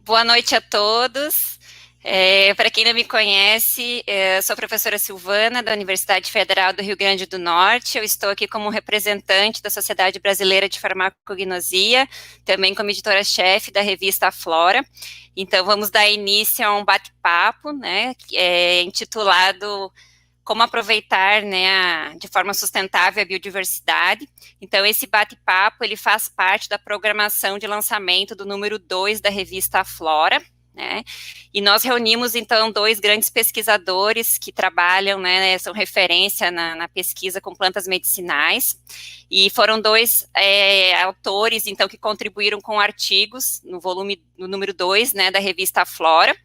Boa noite a todos. Para quem não me conhece, sou a professora Silvana, da Universidade Federal do Rio Grande do Norte. Eu estou aqui como representante da Sociedade Brasileira de Farmacognosia, também como editora-chefe da revista Flora. Então, vamos dar início a um bate-papo, né, intitulado Como aproveitar, né, de forma sustentável a biodiversidade. Então, esse bate-papo, ele faz parte da programação de lançamento do número 2 da revista Flora, né, e nós reunimos, então, dois grandes pesquisadores que trabalham, né, são referência na pesquisa com plantas medicinais, e foram dois autores, então, que contribuíram com artigos no volume, no número 2, né, da revista Flora.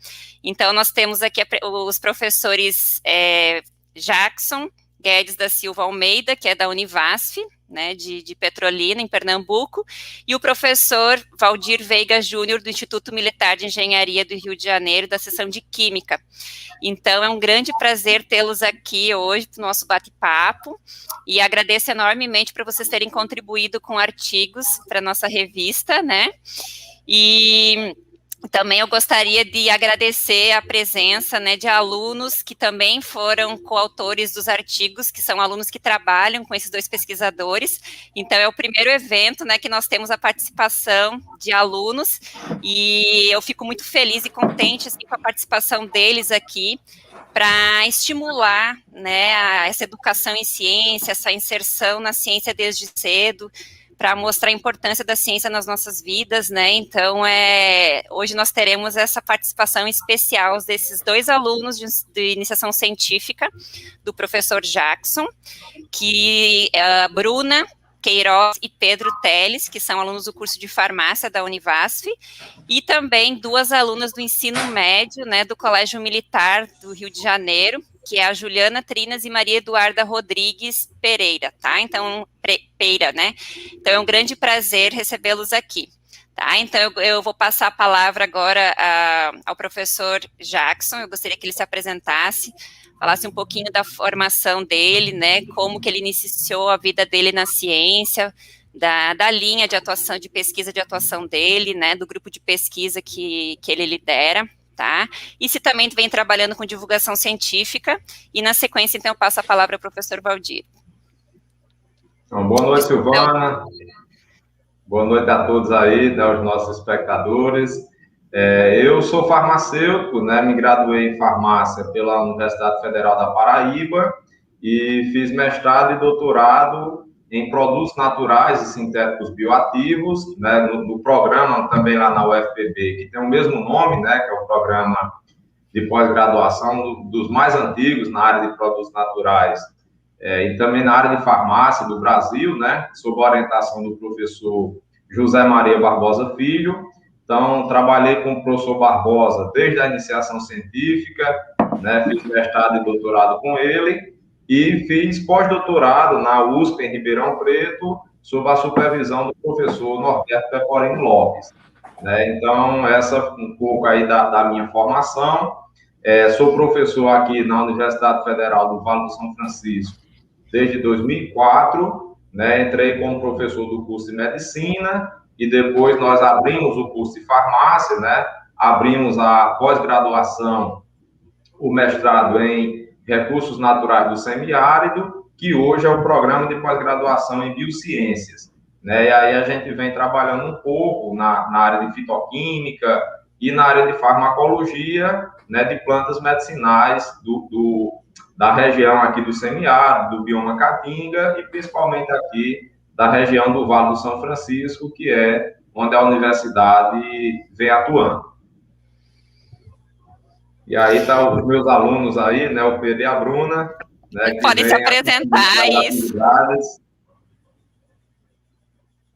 Então, nós temos aqui os professores Jackson Guedes da Silva Almeida, que é da Univasf, né, de Petrolina, em Pernambuco, e o professor Valdir Veiga Júnior, do Instituto Militar de Engenharia do Rio de Janeiro, da seção de Química. Então, é um grande prazer tê-los aqui hoje no nosso bate-papo, e agradeço enormemente por vocês terem contribuído com artigos para a nossa revista, né, e também eu gostaria de agradecer a presença, né, de alunos que também foram coautores dos artigos, que são alunos que trabalham com esses dois pesquisadores. Então, é o primeiro evento, né, que nós temos a participação de alunos, e eu fico muito feliz e contente assim, com a participação deles aqui, para estimular, né, essa educação em ciência, essa inserção na ciência desde cedo, para mostrar a importância da ciência nas nossas vidas, né? Então, hoje nós teremos essa participação especial desses dois alunos de iniciação científica, do professor Jackson, que Bruna Queiroz e Pedro Teles, que são alunos do curso de farmácia da Univasf, e também duas alunas do ensino médio, né, do Colégio Militar do Rio de Janeiro, que é a Juliana Trinas e Maria Eduarda Rodrigues Pereira, tá? Então, Peira, né? Então, é um grande prazer recebê-los aqui, tá? Então, eu vou passar a palavra agora ao professor Jackson. Eu gostaria que ele se apresentasse, falasse um pouquinho da formação dele, né? Como que ele iniciou a vida dele na ciência, da linha de atuação, de pesquisa de atuação dele, né? Do grupo de pesquisa que ele lidera. Tá? E se também vem trabalhando com divulgação científica, e na sequência, então, eu passo a palavra ao professor Valdir. Então, boa noite, Silvana. Boa noite a todos aí, né, aos nossos espectadores. Eu sou farmacêutico, né, me graduei em farmácia pela Universidade Federal da Paraíba e fiz mestrado e doutorado em produtos naturais e sintéticos bioativos, né, no programa também lá na UFPB, que tem o mesmo nome, né, que é o programa de pós-graduação dos mais antigos na área de produtos naturais, e também na área de farmácia do Brasil, né, sob a orientação do professor José Maria Barbosa Filho. Então, trabalhei com o professor Barbosa desde a iniciação científica, né, fiz mestrado e doutorado com ele, e fiz pós-doutorado na USP, em Ribeirão Preto, sob a supervisão do professor Norberto Pecorino Lopes. Né? Então, essa um pouco aí da minha formação. Sou professor aqui na Universidade Federal do Vale do São Francisco desde 2004, né? Entrei como professor do curso de medicina e depois nós abrimos o curso de farmácia, né? Abrimos a pós-graduação, o mestrado em recursos naturais do semiárido, que hoje é o programa de pós-graduação em biociências, né? E aí a gente vem trabalhando um pouco na área de fitoquímica e na área de farmacologia, né, de plantas medicinais da região aqui do semiárido, do bioma Caatinga e principalmente aqui da região do Vale do São Francisco, que é onde a universidade vem atuando. E aí tá os meus alunos aí, né, o Pedro e a Bruna, né, que podem se vem apresentar, isso.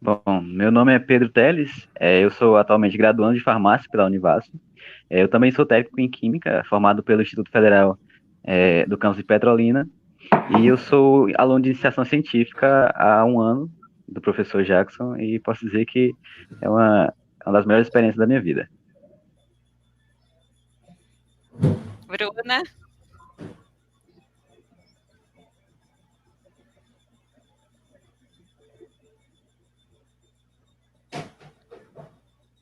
Bom, meu nome é Pedro Teles, eu sou atualmente graduando de farmácia pela Univasf. Eu também sou técnico em Química, formado pelo Instituto Federal do campus de Petrolina, e eu sou aluno de iniciação científica há 1 ano, do professor Jackson, e posso dizer que é uma das melhores experiências da minha vida. Bruna?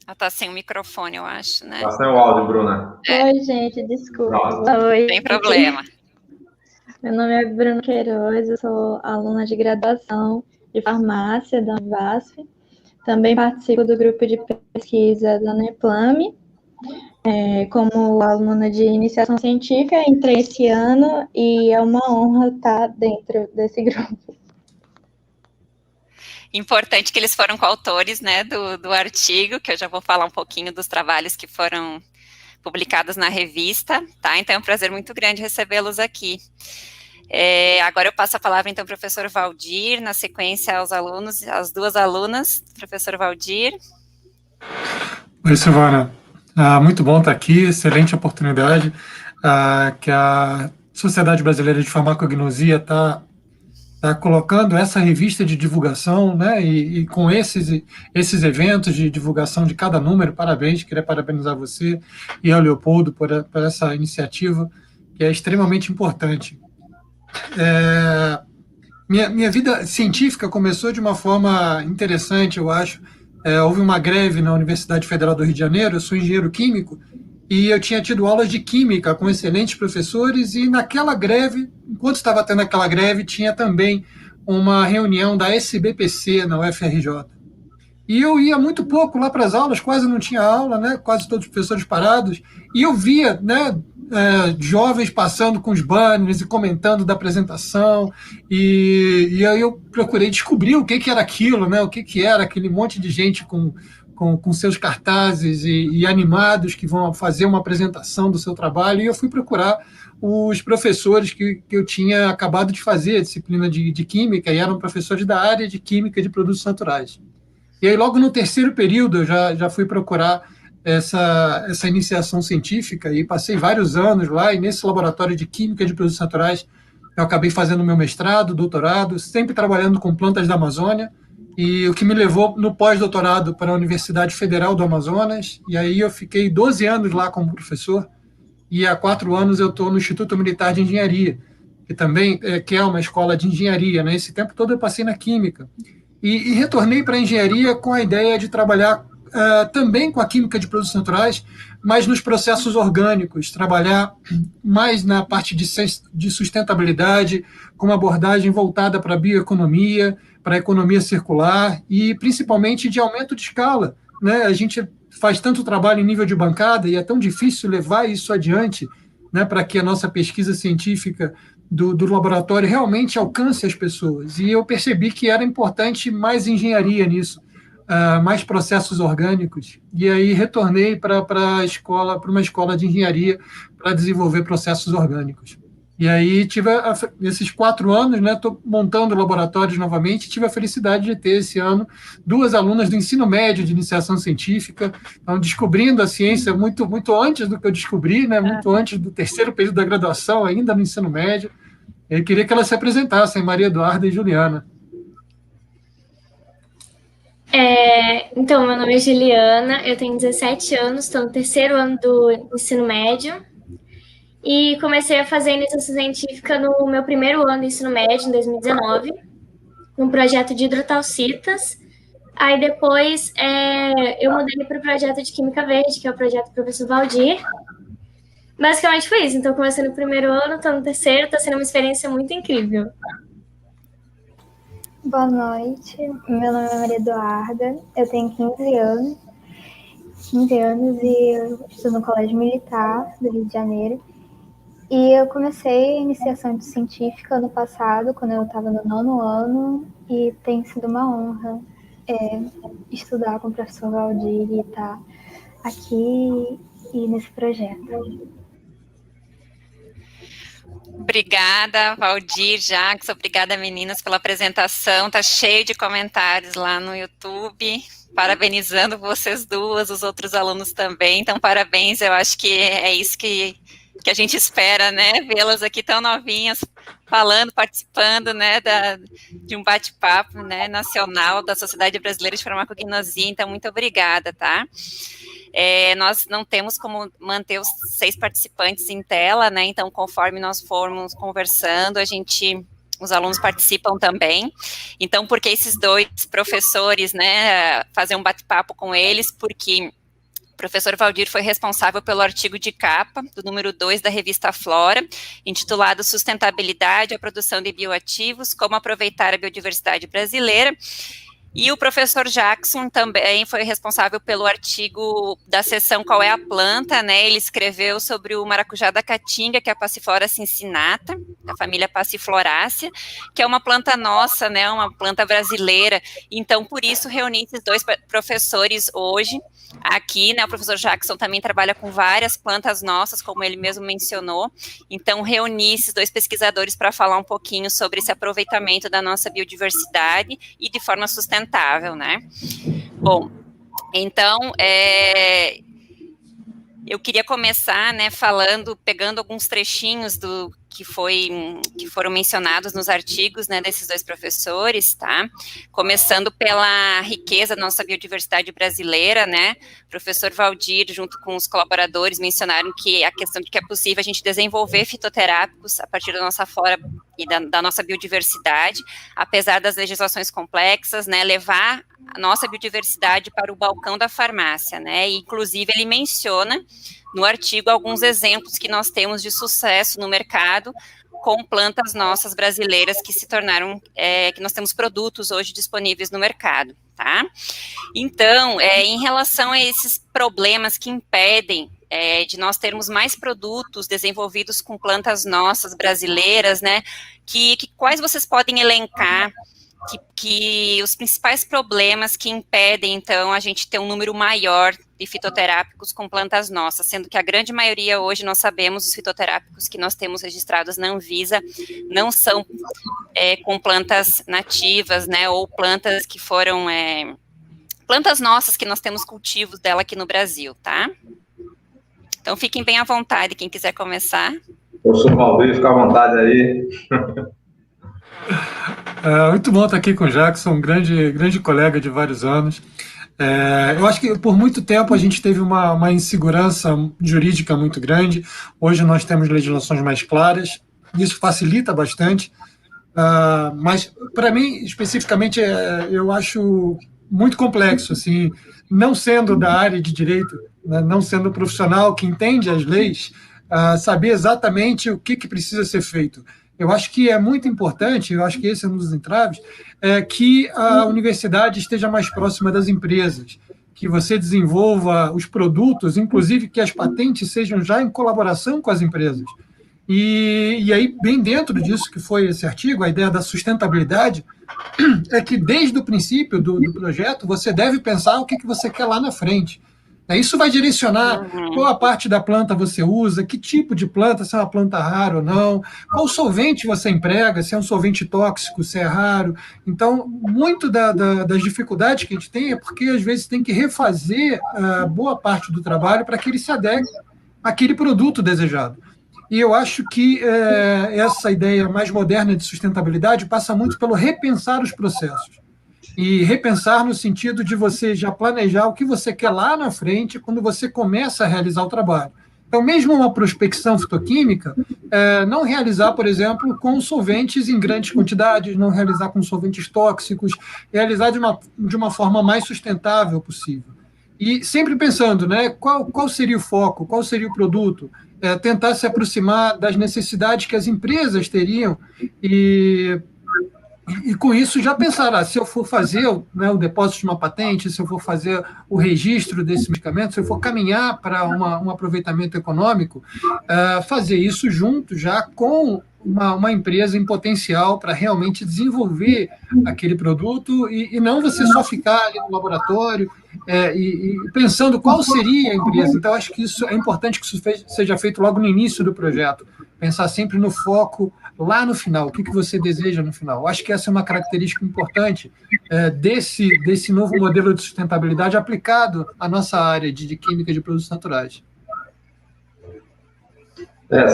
Ela está sem o microfone, eu acho, né? Tá sem o áudio, Bruna. Oi, gente, desculpa. Pronto. Oi. Sem problema. Meu nome é Bruna Queiroz, eu sou aluna de graduação de farmácia da Univasf. Também participo do grupo de pesquisa da Neplame. Como aluna de iniciação científica, entrei esse ano e é uma honra estar dentro desse grupo. Importante que eles foram coautores, né, do artigo, que eu já vou falar um pouquinho dos trabalhos que foram publicados na revista, tá? Então é um prazer muito grande recebê-los aqui. Agora eu passo a palavra, então, ao professor Valdir, na sequência aos alunos, às duas alunas. Professor Valdir. Oi, Silvana. Muito bom estar aqui, excelente oportunidade que a Sociedade Brasileira de Farmacognosia está colocando essa revista de divulgação, né, e com esses eventos de divulgação de cada número. Parabéns, queria parabenizar você e ao Leopoldo por essa iniciativa, que é extremamente importante. Minha vida científica começou de uma forma interessante, eu acho. Houve uma greve na Universidade Federal do Rio de Janeiro, eu sou engenheiro químico, e eu tinha tido aulas de química com excelentes professores, e naquela greve, enquanto estava tendo aquela greve, tinha também uma reunião da SBPC na UFRJ. E eu ia muito pouco lá para as aulas, quase não tinha aula, né? Quase todos os professores parados, e eu via, né, jovens passando com os banners e comentando da apresentação, e aí eu procurei descobrir o que era aquilo, né? O que era aquele monte de gente com seus cartazes e animados que vão fazer uma apresentação do seu trabalho, e eu fui procurar os professores que eu tinha acabado de fazer a disciplina de Química, e eram professores da área de Química de Produtos Naturais. E aí, logo no terceiro período, eu já fui procurar essa iniciação científica, e passei vários anos lá, e nesse laboratório de Química de Produtos Naturais, eu acabei fazendo meu mestrado, doutorado, sempre trabalhando com plantas da Amazônia, e o que me levou no pós-doutorado para a Universidade Federal do Amazonas, e aí eu fiquei 12 anos lá como professor, e há 4 anos eu estou no Instituto Militar de Engenharia, que também que é uma escola de engenharia, né? Esse tempo todo eu passei na Química, e retornei para a engenharia com a ideia de trabalhar também com a química de produtos naturais, mas nos processos orgânicos, trabalhar mais na parte de sustentabilidade, com uma abordagem voltada para a bioeconomia, para a economia circular e principalmente de aumento de escala, né? A gente faz tanto trabalho em nível de bancada e é tão difícil levar isso adiante, né, para que a nossa pesquisa científica do laboratório realmente alcance as pessoas. E eu percebi que era importante mais engenharia nisso, mais processos orgânicos. E aí retornei para uma escola de engenharia para desenvolver processos orgânicos. E aí tive esses 4 anos, né, estou montando laboratórios novamente, tive a felicidade de ter esse ano 2 alunas do ensino médio de iniciação científica, estão descobrindo a ciência muito, muito antes do que eu descobri, né, muito antes do terceiro período da graduação, ainda no ensino médio. Eu queria que elas se apresentassem, Maria Eduarda e Juliana. Então, meu nome é Juliana, eu tenho 17 anos, estou no terceiro ano do ensino médio e comecei a fazer iniciação científica no meu primeiro ano do ensino médio, em 2019, num projeto de hidrotalcitas. Aí depois eu mudei para o projeto de Química Verde, que é o projeto do professor Valdir. Basicamente foi isso. Então, comecei no primeiro ano, estou no terceiro, está sendo uma experiência muito incrível. Boa noite, meu nome é Maria Eduarda, eu tenho 15 anos e eu estudo no Colégio Militar do Rio de Janeiro. E eu comecei a iniciação científica ano passado, quando eu estava no 9º ano, e tem sido uma honra estudar com o professor Valdir e estar aqui e nesse projeto. Obrigada, Valdir, Jacques, obrigada, meninas, pela apresentação. Tá cheio de comentários lá no YouTube, parabenizando vocês duas, os outros alunos também. Então, parabéns, eu acho que é isso que a gente espera, né? Vê-las aqui tão novinhas, falando, participando, né, de um bate-papo, né, nacional da Sociedade Brasileira de Farmacognosia. Então, muito obrigada, tá? Nós não temos como manter os 6 participantes em tela, né? Então, conforme nós formos conversando, os alunos participam também. Então, por que esses 2 professores, né? Fazer um bate-papo com eles, porque professor Valdir foi responsável pelo artigo de capa do número 2 da revista Flora, intitulado Sustentabilidade e a Produção de Bioativos, como aproveitar a biodiversidade brasileira. E o professor Jackson também foi responsável pelo artigo da seção Qual é a Planta, né? Ele escreveu sobre o maracujá da caatinga, que é a Passiflora cincinata, da família Passiflorácea, que é uma planta nossa, né? Uma planta brasileira. Então, por isso, reuni esses dois professores hoje aqui, né? O professor Jackson também trabalha com várias plantas nossas, como ele mesmo mencionou. Então, reuni esses dois pesquisadores para falar um pouquinho sobre esse aproveitamento da nossa biodiversidade e de forma sustentável, né? Bom, então, eu queria começar, né, pegando alguns trechinhos que foram mencionados nos artigos, né, desses dois professores, tá? Começando pela riqueza da nossa biodiversidade brasileira, né? O professor Valdir, junto com os colaboradores, mencionaram que a questão de que é possível a gente desenvolver fitoterápicos a partir da nossa flora e da nossa biodiversidade, apesar das legislações complexas, né? Levar a nossa biodiversidade para o balcão da farmácia, né? E, inclusive, ele menciona no artigo alguns exemplos que nós temos de sucesso no mercado com plantas nossas brasileiras que se tornaram, que nós temos produtos hoje disponíveis no mercado, tá? Então, em relação a esses problemas que impedem de nós termos mais produtos desenvolvidos com plantas nossas brasileiras, né? Quais vocês podem elencar que os principais problemas que impedem, então, a gente ter um número maior de fitoterápicos com plantas nossas, sendo que a grande maioria hoje, nós sabemos, os fitoterápicos que nós temos registrados na Anvisa não são com plantas nativas, né, ou plantas que foram, plantas nossas que nós temos cultivos dela aqui no Brasil, tá? Então, fiquem bem à vontade, quem quiser começar. Professor Valdir, fica à vontade aí. Muito bom estar aqui com o Jackson, um grande colega de vários anos. Eu acho que por muito tempo a gente teve uma insegurança jurídica muito grande. Hoje nós temos legislações mais claras, isso facilita bastante. Mas, para mim, especificamente, eu acho muito complexo, assim, não sendo da área de direito, né, não sendo profissional que entende as leis, saber exatamente o que precisa ser feito. Eu acho que é muito importante, eu acho que esse é um dos entraves, que a universidade esteja mais próxima das empresas, que você desenvolva os produtos, inclusive que as patentes sejam já em colaboração com as empresas. E aí, bem dentro disso que foi esse artigo, a ideia da sustentabilidade, é que desde o princípio do projeto, você deve pensar o que você quer lá na frente. Isso vai direcionar qual a parte da planta você usa, que tipo de planta, se é uma planta rara ou não, qual solvente você emprega, se é um solvente tóxico, se é raro. Então, muito das dificuldades que a gente tem é porque, às vezes, tem que refazer boa parte do trabalho para que ele se adeque àquele produto desejado. E eu acho que essa ideia mais moderna de sustentabilidade passa muito pelo repensar os processos. E repensar no sentido de você já planejar o que você quer lá na frente quando você começa a realizar o trabalho. Então, mesmo uma prospecção fitoquímica, não realizar, por exemplo, com solventes em grandes quantidades, não realizar com solventes tóxicos, realizar de uma forma mais sustentável possível. E sempre pensando, né, qual seria o foco, qual seria o produto, tentar se aproximar das necessidades que as empresas teriam e com isso já pensar, se eu for fazer o depósito de uma patente, se eu for fazer o registro desse medicamento, se eu for caminhar para um aproveitamento econômico, fazer isso junto já com uma empresa em potencial para realmente desenvolver aquele produto e não você só ficar ali no laboratório e pensando qual seria a empresa. Então, acho que isso é importante que isso seja feito logo no início do projeto, pensar sempre no foco lá no final, o que você deseja no final. Acho que essa é uma característica importante desse novo modelo de sustentabilidade aplicado à nossa área de química de produtos naturais.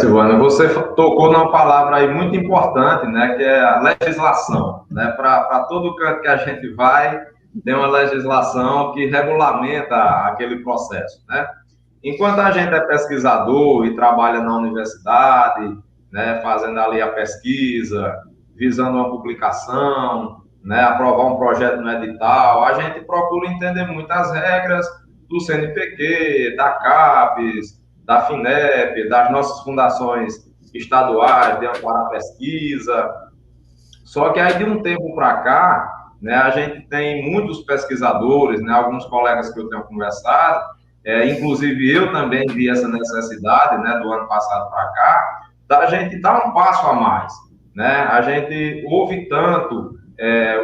Silvana, você tocou numa palavra aí muito importante, né, que é a legislação. Né? Para todo canto que a gente vai, tem uma legislação que regulamenta aquele processo. Né? Enquanto a gente é pesquisador e trabalha na universidade, né, fazendo ali a pesquisa, visando uma publicação, né, aprovar um projeto no edital, a gente procura entender muitas regras do CNPq, da CAPES, da FINEP, das nossas fundações estaduais de amparo à pesquisa. Só que aí, de um tempo para cá, né, a gente tem muitos pesquisadores, né, alguns colegas que eu tenho conversado, inclusive eu também vi essa necessidade, né, do ano passado para cá, da gente dar um passo a mais, né? A gente ouve tanto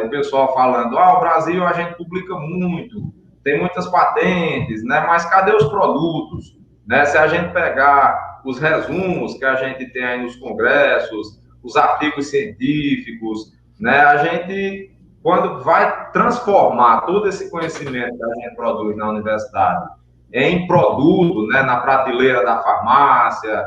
o pessoal falando, o Brasil a gente publica muito, tem muitas patentes, né, mas cadê os produtos? Né? Se a gente pegar os resumos que a gente tem aí nos congressos, os artigos científicos, né, a gente, quando vai transformar todo esse conhecimento que a gente produz na universidade em produto, né, na prateleira da farmácia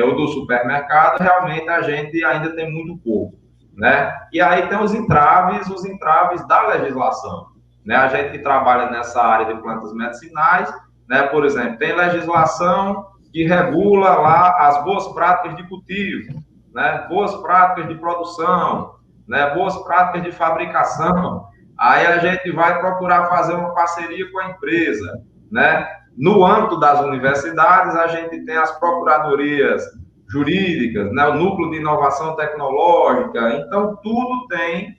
ou do supermercado, realmente a gente ainda tem muito pouco, né? E aí tem os entraves da legislação, né? A gente que trabalha nessa área de plantas medicinais, né, por exemplo, tem legislação que regula lá as boas práticas de cultivo, né, boas práticas de produção, né, boas práticas de fabricação. Aí a gente vai procurar fazer uma parceria com a empresa, né? No âmbito das universidades, a gente tem as procuradorias jurídicas, né, o núcleo de inovação tecnológica, então tudo tem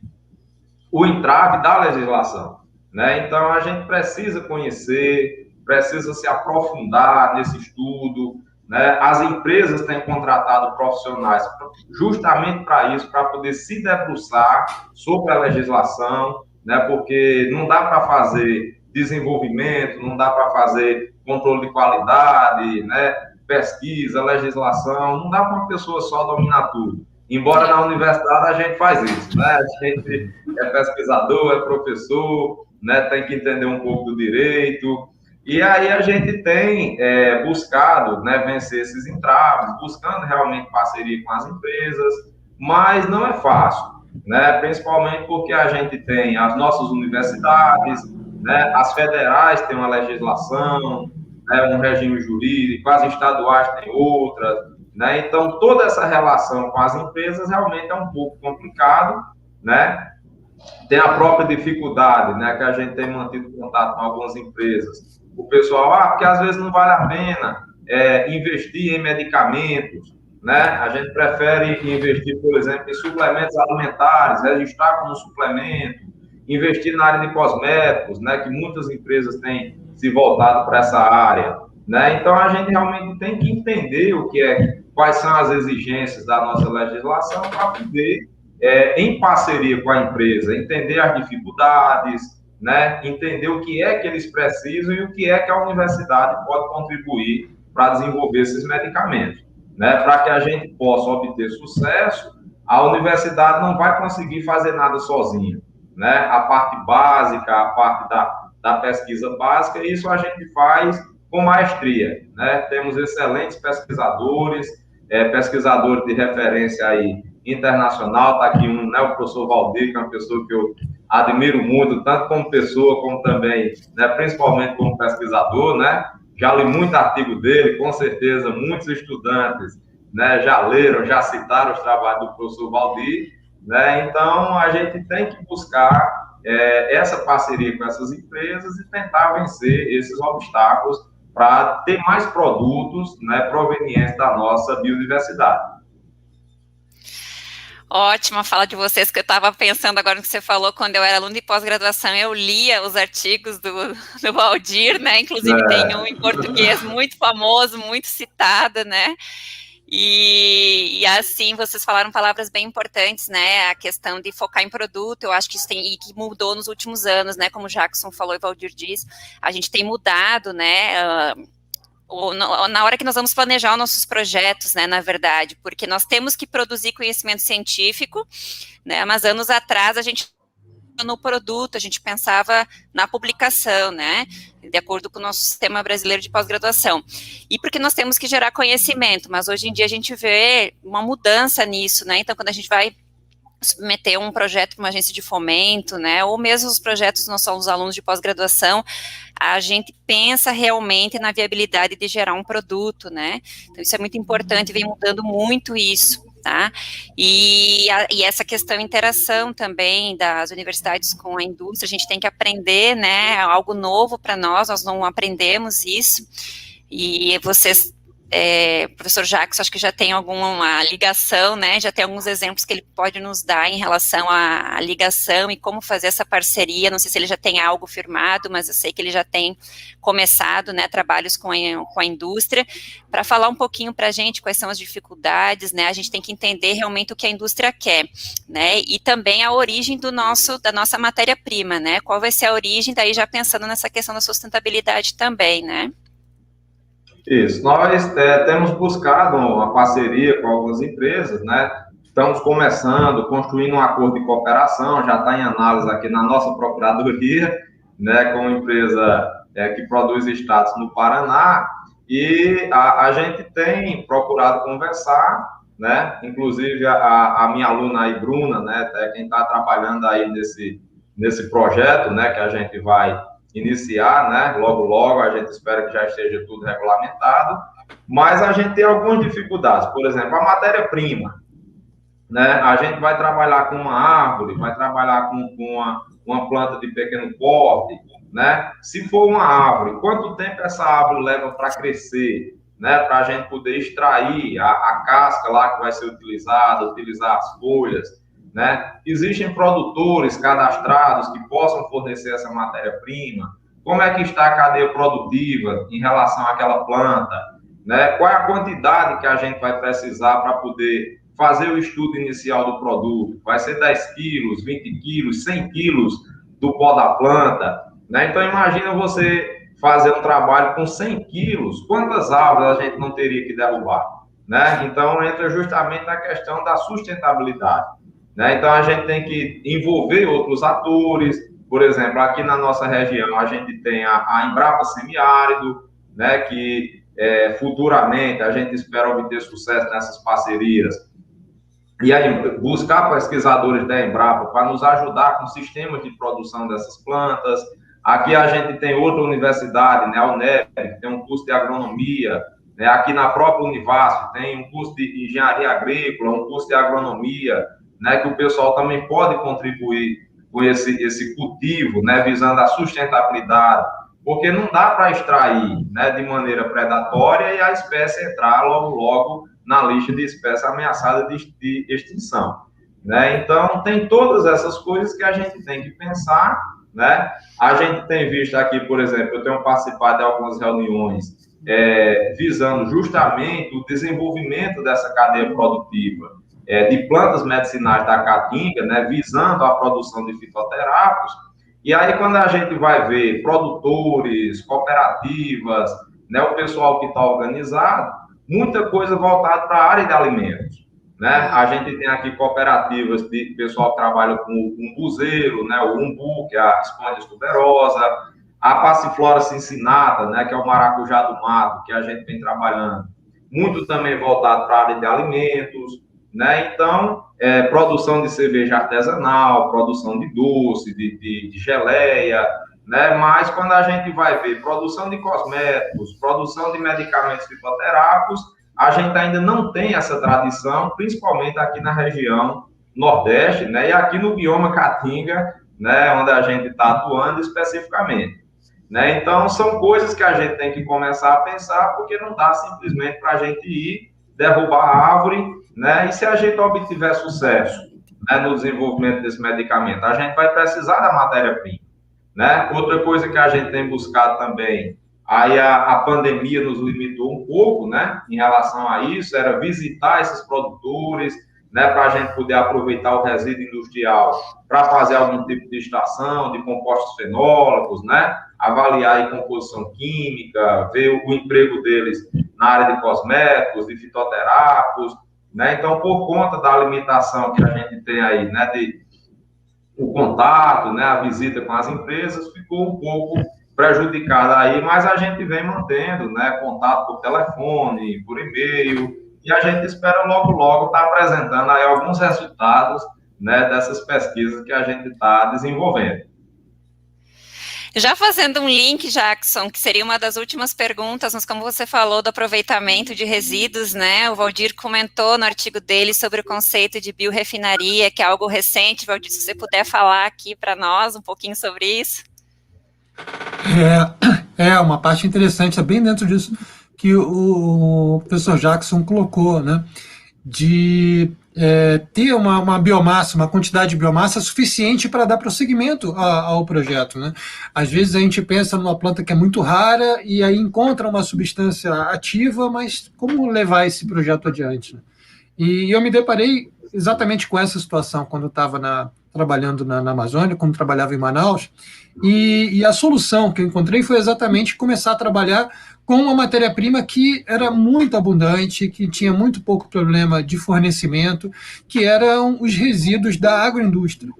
o entrave da legislação, né? Então a gente precisa conhecer, precisa se aprofundar nesse estudo, né? As empresas têm contratado profissionais justamente para isso, para poder se debruçar sobre a legislação, né? Porque não dá para fazer desenvolvimento, não dá para fazer controle de qualidade, né? Pesquisa, legislação, não dá para uma pessoa só dominar tudo. Embora na universidade a gente faz isso, né? A gente é pesquisador, é professor, né? Tem que entender um pouco do direito. E aí a gente tem buscado, né, vencer esses entraves, buscando realmente parceria com as empresas, mas não é fácil, né? Principalmente porque a gente tem as nossas universidades, né? As federais têm uma legislação, né, um regime jurídico, as estaduais têm outras, né? Então toda essa relação com as empresas realmente é um pouco complicado, né? Tem a própria dificuldade, né, que a gente tem mantido contato com algumas empresas. O pessoal, porque às vezes não vale a pena investir em medicamentos, né? A gente prefere investir, por exemplo, em suplementos alimentares, registrar como suplemento, investir na área de cosméticos, né, que muitas empresas têm se voltado para essa área, né? Então a gente realmente tem que entender quais são as exigências da nossa legislação para poder, em parceria com a empresa, entender as dificuldades, né? Entender o que é que eles precisam e o que é que a universidade pode contribuir para desenvolver esses medicamentos, né? Para que a gente possa obter sucesso, a universidade não vai conseguir fazer nada sozinha, né? A parte básica, a parte da pesquisa básica, isso a gente faz com maestria, né? Temos excelentes pesquisadores, pesquisadores de referência aí internacional, está aqui né, o professor Valdir, que é uma pessoa que eu admiro muito, tanto como pessoa, como também, né, principalmente como pesquisador, né? Já li muito artigo dele, com certeza muitos estudantes, né, já leram, já citaram os trabalhos do professor Valdir, né? Então a gente tem que buscar essa parceria com essas empresas e tentar vencer esses obstáculos para ter mais produtos, né, provenientes da nossa biodiversidade. Ótima fala de vocês, que eu estava pensando agora no que você falou. Quando eu era aluna de pós-graduação, eu lia os artigos do Valdir, né? Inclusive tem um em português muito famoso, muito citado, né? E assim, vocês falaram palavras bem importantes, né? A questão de focar em produto, eu acho que isso e que mudou nos últimos anos, né? Como o Jackson falou e o Valdir disse, a gente tem mudado, né? Na hora que nós vamos planejar os nossos projetos, né, na verdade, porque nós temos que produzir conhecimento científico, né, mas anos atrás a gente no produto, a gente pensava na publicação, né, de acordo com o nosso sistema brasileiro de pós-graduação, e porque nós temos que gerar conhecimento, mas hoje em dia a gente vê uma mudança nisso, né, então quando a gente vai submeter um projeto para uma agência de fomento, né, ou mesmo os projetos nós somos alunos de pós-graduação, a gente pensa realmente na viabilidade de gerar um produto, né, então isso é muito importante, vem mudando muito isso, tá? E essa questão interação também das universidades com a indústria, a gente tem que aprender, né, algo novo para nós não aprendemos isso, e vocês, professor Jacques, acho que já tem alguma ligação, né, já tem alguns exemplos que ele pode nos dar em relação à ligação e como fazer essa parceria, não sei se ele já tem algo firmado, mas eu sei que ele já tem começado, né, trabalhos com a indústria, para falar um pouquinho para a gente quais são as dificuldades, né, a gente tem que entender realmente o que a indústria quer, né, e também a origem da nossa matéria-prima, né, qual vai ser a origem, daí já pensando nessa questão da sustentabilidade também, né. Isso, nós temos buscado uma parceria com algumas empresas, né? Estamos começando, construindo um acordo de cooperação, já está em análise aqui na nossa procuradoria, né? Com uma empresa que produz extratos no Paraná, e a gente tem procurado conversar, né? Inclusive a minha aluna aí, Bruna, né? Quem está trabalhando aí nesse projeto, né? Que a gente vai iniciar, né? Logo, a gente espera que já esteja tudo regulamentado, mas a gente tem algumas dificuldades. Por exemplo, a matéria-prima, né? A gente vai trabalhar com uma árvore, vai trabalhar com uma planta de pequeno porte, né? Se for uma árvore, quanto tempo essa árvore leva para crescer, né? Para a gente poder extrair a casca lá que vai ser utilizada, utilizar as folhas, né? Existem produtores cadastrados que possam fornecer essa matéria-prima? Como é que está a cadeia produtiva em relação àquela planta? Né? Qual é a quantidade que a gente vai precisar para poder fazer o estudo inicial do produto? Vai ser 10 quilos, 20 quilos, 100 quilos do pó da planta? Né? Então, imagina você fazer um trabalho com 100 quilos, quantas árvores a gente não teria que derrubar? Né? Então, entra justamente na questão da sustentabilidade. Né? Então, a gente tem que envolver outros atores. Por exemplo, aqui na nossa região, a gente tem a Embrapa Semiárido, né? Que futuramente a gente espera obter sucesso nessas parcerias. E aí, buscar pesquisadores da Embrapa para nos ajudar com sistemas de produção dessas plantas. Aqui a gente tem outra universidade, né? A UNEP, que tem um curso de agronomia. Né? Aqui na própria Univasf tem um curso de engenharia agrícola, um curso de agronomia, né, que o pessoal também pode contribuir com esse cultivo, né, visando a sustentabilidade, porque não dá para extrair, né, de maneira predatória e a espécie entrar logo na lista de espécies ameaçadas de extinção. Né? Então, tem todas essas coisas que a gente tem que pensar. Né? A gente tem visto aqui, por exemplo, eu tenho participado de algumas reuniões visando justamente o desenvolvimento dessa cadeia produtiva, de plantas medicinais da caatinga, né, visando a produção de fitoterápicos. E aí, quando a gente vai ver produtores, cooperativas, né, o pessoal que está organizado, muita coisa voltada para a área de alimentos. Né? A gente tem aqui cooperativas de pessoal que trabalha com o umbuzeiro, né, o umbu, que é a esponja tuberosa, a passiflora cincinata, né, que é o maracujá do mato, que a gente vem trabalhando. Muito também voltado para a área de alimentos. Né? Então, produção de cerveja artesanal, produção de doce, de geleia, né? Mas quando a gente vai ver produção de cosméticos, produção de medicamentos fitoterápicos, a gente ainda não tem essa tradição, principalmente aqui na região Nordeste, né? E aqui no bioma Caatinga, né? Onde a gente está atuando especificamente. Né? Então, são coisas que a gente tem que começar a pensar, porque não dá simplesmente para a gente ir derrubar a árvore. Né? E se a gente obtiver sucesso, né, no desenvolvimento desse medicamento, a gente vai precisar da matéria-prima. Né? Outra coisa que a gente tem buscado também, aí a pandemia nos limitou um pouco, né, em relação a isso, era visitar esses produtores, né, para a gente poder aproveitar o resíduo industrial para fazer algum tipo de extração de compostos fenólicos, né, avaliar a composição química, ver o emprego deles na área de cosméticos, de fitoterápicos. Né? Então, por conta da limitação que a gente tem aí, né, o contato, né, a visita com as empresas, ficou um pouco prejudicada aí, mas a gente vem mantendo, né, contato por telefone, por e-mail, e a gente espera logo estar apresentando aí alguns resultados, né, dessas pesquisas que a gente está desenvolvendo. Já fazendo um link, Jackson, que seria uma das últimas perguntas, mas como você falou do aproveitamento de resíduos, né? O Valdir comentou no artigo dele sobre o conceito de biorefinaria, que é algo recente. Valdir, se você puder falar aqui para nós um pouquinho sobre isso. É uma parte interessante, é bem dentro disso que o professor Jackson colocou, né? De ter uma biomassa, uma quantidade de biomassa suficiente para dar prosseguimento ao projeto, né? Às vezes a gente pensa numa planta que é muito rara e aí encontra uma substância ativa, mas como levar esse projeto adiante, né? E eu me deparei exatamente com essa situação quando eu estava trabalhando na Amazônia, quando trabalhava em Manaus, e a solução que eu encontrei foi exatamente começar a trabalhar com uma matéria-prima que era muito abundante, que tinha muito pouco problema de fornecimento, que eram os resíduos da agroindústria.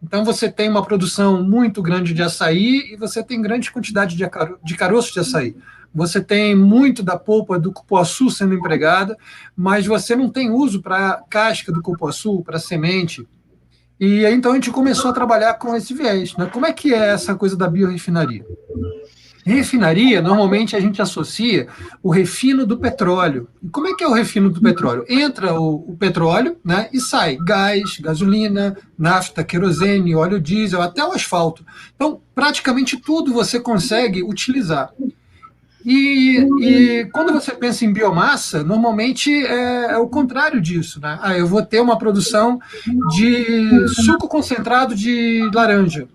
Então, você tem uma produção muito grande de açaí e você tem grande quantidade de caroços de açaí. Você tem muito da polpa do cupuaçu sendo empregada, mas você não tem uso para a casca do cupuaçu, para a semente. E aí, então, a gente começou a trabalhar com esse viés, né? Como é que é essa coisa da biorefinaria? Refinaria, normalmente a gente associa o refino do petróleo. E como é que é o refino do petróleo? Entra o petróleo, né, e sai gás, gasolina, nafta, querosene, óleo diesel, até o asfalto. Então, praticamente tudo você consegue utilizar. E quando você pensa em biomassa, normalmente é o contrário disso, né? Eu vou ter uma produção de suco concentrado de laranja.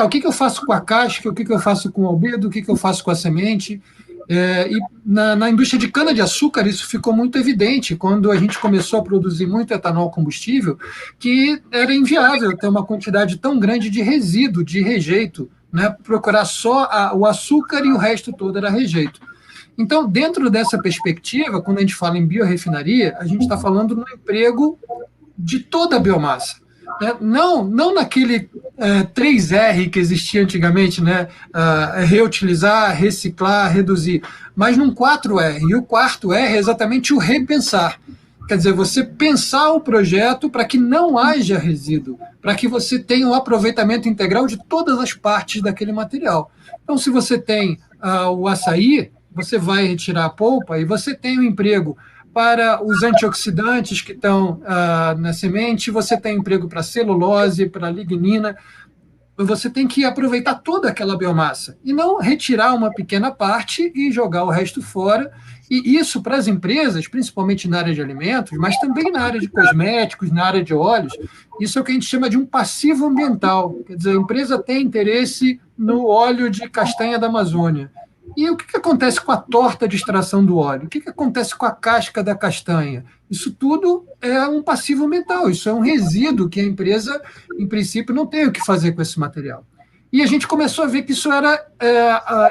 O que eu faço com a casca, o que eu faço com o albedo, o que eu faço com a semente. E na indústria de cana-de-açúcar isso ficou muito evidente quando a gente começou a produzir muito etanol combustível, que era inviável ter uma quantidade tão grande de resíduo, de rejeito, né? Procurar só o açúcar e o resto todo era rejeito. Então, dentro dessa perspectiva, quando a gente fala em biorefinaria, a gente está falando no emprego de toda a biomassa. Não naquele 3R que existia antigamente, né? Reutilizar, reciclar, reduzir, mas num 4R. E o quarto R é exatamente o repensar. Quer dizer, você pensar o projeto para que não haja resíduo, para que você tenha um aproveitamento integral de todas as partes daquele material. Então, se você tem o açaí, você vai retirar a polpa e você tem um emprego para os antioxidantes que estão na semente, você tem emprego para celulose, para lignina. Você tem que aproveitar toda aquela biomassa e não retirar uma pequena parte e jogar o resto fora. E isso para as empresas, principalmente na área de alimentos, mas também na área de cosméticos, na área de óleos, isso é o que a gente chama de um passivo ambiental. Quer dizer, a empresa tem interesse no óleo de castanha da Amazônia. E o que acontece com a torta de extração do óleo? O que acontece com a casca da castanha? Isso tudo é um passivo ambiental, isso é um resíduo que a empresa, em princípio, não tem o que fazer com esse material. E a gente começou a ver que isso era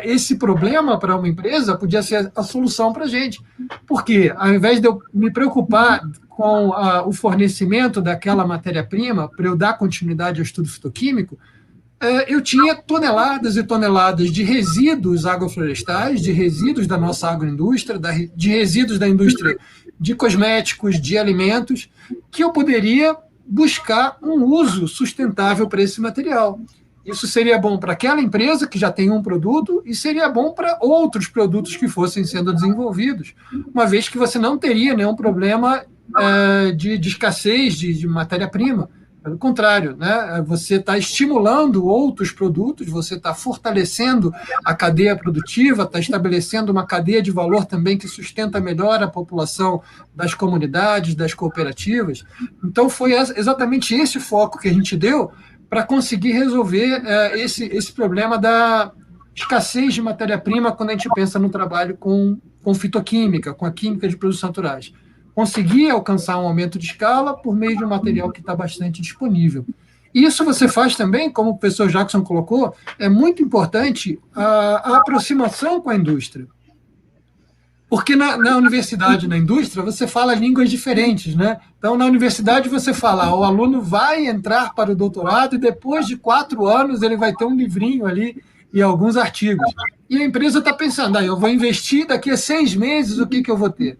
esse problema para uma empresa podia ser a solução para a gente. Porque, ao invés de eu me preocupar com o fornecimento daquela matéria-prima, para eu dar continuidade ao estudo fitoquímico, eu tinha toneladas e toneladas de resíduos agroflorestais, de resíduos da nossa agroindústria, de resíduos da indústria de cosméticos, de alimentos, que eu poderia buscar um uso sustentável para esse material. Isso seria bom para aquela empresa que já tem um produto e seria bom para outros produtos que fossem sendo desenvolvidos, uma vez que você não teria nenhum problema de escassez de matéria-prima. Pelo contrário, né? Você está estimulando outros produtos, você está fortalecendo a cadeia produtiva, está estabelecendo uma cadeia de valor também que sustenta melhor a população das comunidades, das cooperativas. Então, foi exatamente esse foco que a gente deu para conseguir resolver esse problema da escassez de matéria-prima quando a gente pensa no trabalho com fitoquímica, com a química de produtos naturais. Conseguir alcançar um aumento de escala por meio de um material que está bastante disponível. Isso você faz também, como o professor Jackson colocou, é muito importante a aproximação com a indústria. Porque na universidade, na indústria, você fala línguas diferentes, né? Então, na universidade, você fala, o aluno vai entrar para o doutorado e depois de 4 anos ele vai ter um livrinho ali e alguns artigos. E a empresa está pensando, eu vou investir daqui a 6 meses, o que eu vou ter?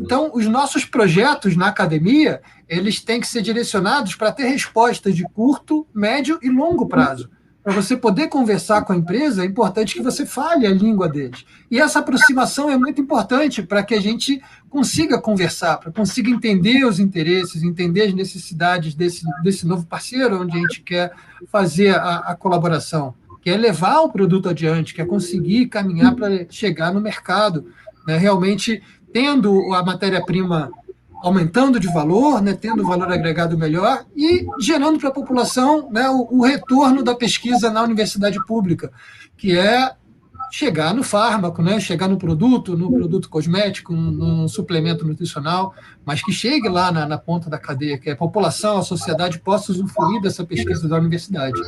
Então, os nossos projetos na academia, eles têm que ser direcionados para ter respostas de curto, médio e longo prazo, Para você poder conversar com a empresa, é importante que você fale a língua deles. E essa aproximação é muito importante para que a gente consiga conversar, para consiga entender os interesses, entender as necessidades desse novo parceiro, onde a gente quer fazer a colaboração, que é levar o produto adiante, que é conseguir caminhar para chegar no mercado, né, realmente tendo a matéria-prima aumentando de valor, né, tendo valor agregado melhor e gerando para a população, né, o retorno da pesquisa na universidade pública, que é chegar no fármaco, né, chegar no produto cosmético, no suplemento nutricional, mas que chegue lá na ponta da cadeia, que a população, a sociedade possa usufruir dessa pesquisa da universidade.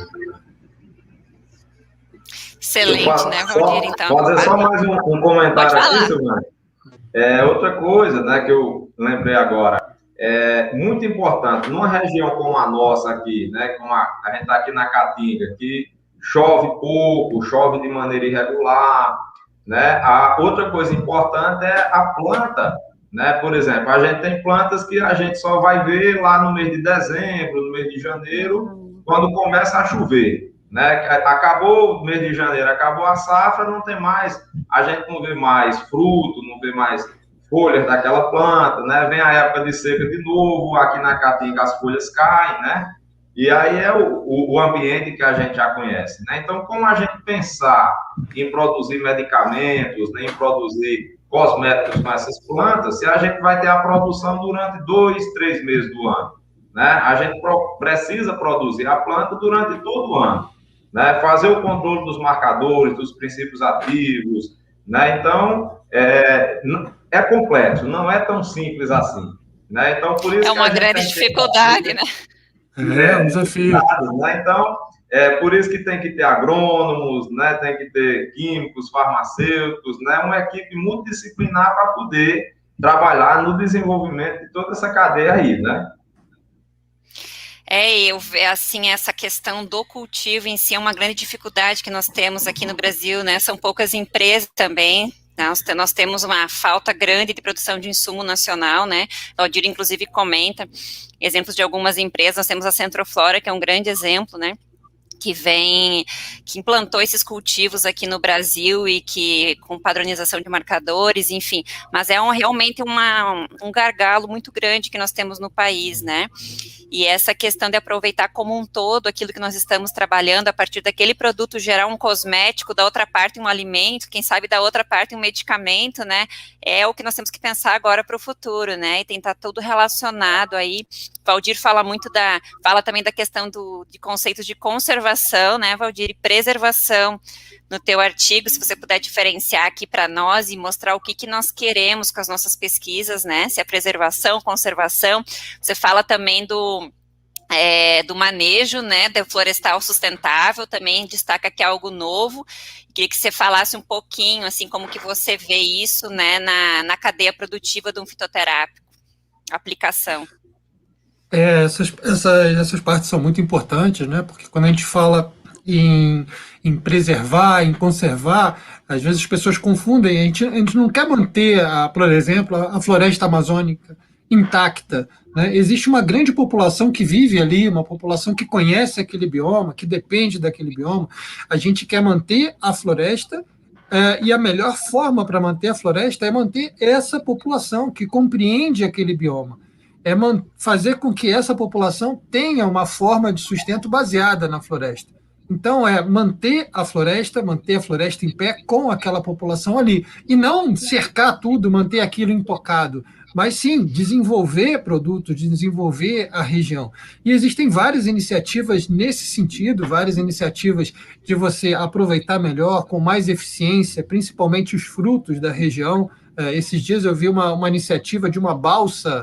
Excelente, né, Valdir? Então, fazer só mais um comentário aqui, Silvana. Outra coisa, né, que eu lembrei agora, é muito importante, numa região como a nossa aqui, né, como a gente está aqui na Caatinga, que chove pouco, chove de maneira irregular, né, a outra coisa importante é a planta, né, por exemplo, a gente tem plantas que a gente só vai ver lá no mês de dezembro, no mês de janeiro, quando começa a chover. Né? Acabou o mês de janeiro, acabou a safra, não tem mais, a gente não vê mais fruto, não vê mais folhas daquela planta, né? Vem a época de seca de novo, aqui na Caatinga as folhas caem, né? E aí é o ambiente que a gente já conhece, né? Então, como a gente pensar em produzir medicamentos, né, em produzir cosméticos com essas plantas, se a gente vai ter a produção durante 2, 3 meses do ano, né? A gente precisa produzir a planta durante todo o ano, né? Fazer o controle dos marcadores, dos princípios ativos, né? Então, é complexo, não é tão simples assim, né? Então, por isso é uma grande dificuldade, né? É um desafio. Né? Então, por isso que tem que ter agrônomos, né? Tem que ter químicos, farmacêuticos, né? Uma equipe multidisciplinar para poder trabalhar no desenvolvimento de toda essa cadeia aí, né? Assim, essa questão do cultivo em si é uma grande dificuldade que nós temos aqui no Brasil, né? São poucas empresas também. Nós temos uma falta grande de produção de insumo nacional, né? O Valdir, inclusive, comenta exemplos de algumas empresas. Nós temos a Centroflora, que é um grande exemplo, né? Que implantou esses cultivos aqui no Brasil e que com padronização de marcadores, enfim, mas é realmente um gargalo muito grande que nós temos no país, né? E essa questão de aproveitar como um todo aquilo que nós estamos trabalhando, a partir daquele produto gerar um cosmético, da outra parte um alimento, quem sabe da outra parte um medicamento, né? É o que nós temos que pensar agora para o futuro, né? E tentar tudo relacionado aí. Valdir fala também da questão de conceitos de conservação, né, Valdir, e preservação no teu artigo, se você puder diferenciar aqui para nós e mostrar o que nós queremos com as nossas pesquisas, né, se é preservação, conservação. Você fala também do manejo, né, do florestal sustentável, também destaca que é algo novo. Queria que você falasse um pouquinho, assim, como que você vê isso, né, na cadeia produtiva de um fitoterápico, aplicação. Essas partes são muito importantes, né? Porque quando a gente fala em preservar, em conservar, às vezes as pessoas confundem. A gente não quer manter, por exemplo, a floresta amazônica intacta, né? Existe uma grande população que vive ali, uma população que conhece aquele bioma, que depende daquele bioma. A gente quer manter a floresta, e a melhor forma para manter a floresta é manter essa população que compreende aquele bioma. É fazer com que essa população tenha uma forma de sustento baseada na floresta. Então, manter a floresta em pé com aquela população ali. E não cercar tudo, manter aquilo intocado, mas sim desenvolver produtos, desenvolver a região. E existem várias iniciativas nesse sentido, várias iniciativas de você aproveitar melhor, com mais eficiência, principalmente os frutos da região. Esses dias eu vi uma iniciativa de uma balsa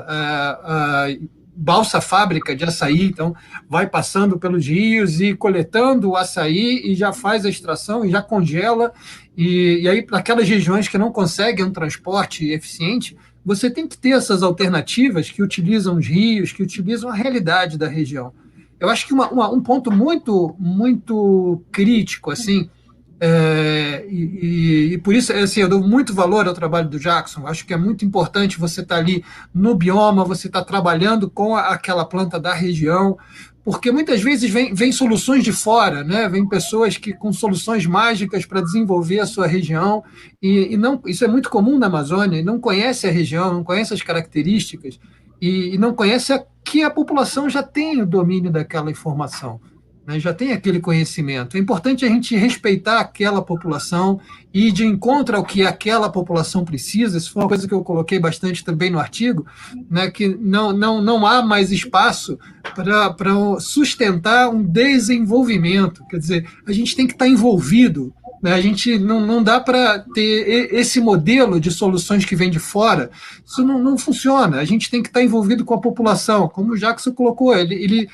fábrica de açaí, então vai passando pelos rios e coletando o açaí e já faz a extração e já congela, e aí para aquelas regiões que não conseguem um transporte eficiente, você tem que ter essas alternativas que utilizam os rios, que utilizam a realidade da região. Eu acho que um ponto muito, muito crítico, assim, E por isso, assim, eu dou muito valor ao trabalho do Jackson. Acho que é muito importante você estar ali no bioma, você estar trabalhando com aquela planta da região, porque muitas vezes vem soluções de fora, né? Vem pessoas com soluções mágicas para desenvolver a sua região, e não, isso é muito comum na Amazônia, e não conhece a região, não conhece as características, e não conhece que a população já tem o domínio daquela informação, né, já tem aquele conhecimento. É importante a gente respeitar aquela população e ir de encontro ao que aquela população precisa. Isso foi uma coisa que eu coloquei bastante também no artigo, né, que não há mais espaço para sustentar um desenvolvimento. Quer dizer, a gente tem que estar envolvido. A gente não dá para ter esse modelo de soluções que vem de fora. Isso não funciona. A gente tem que estar envolvido com a população, como o Jackson colocou. Ele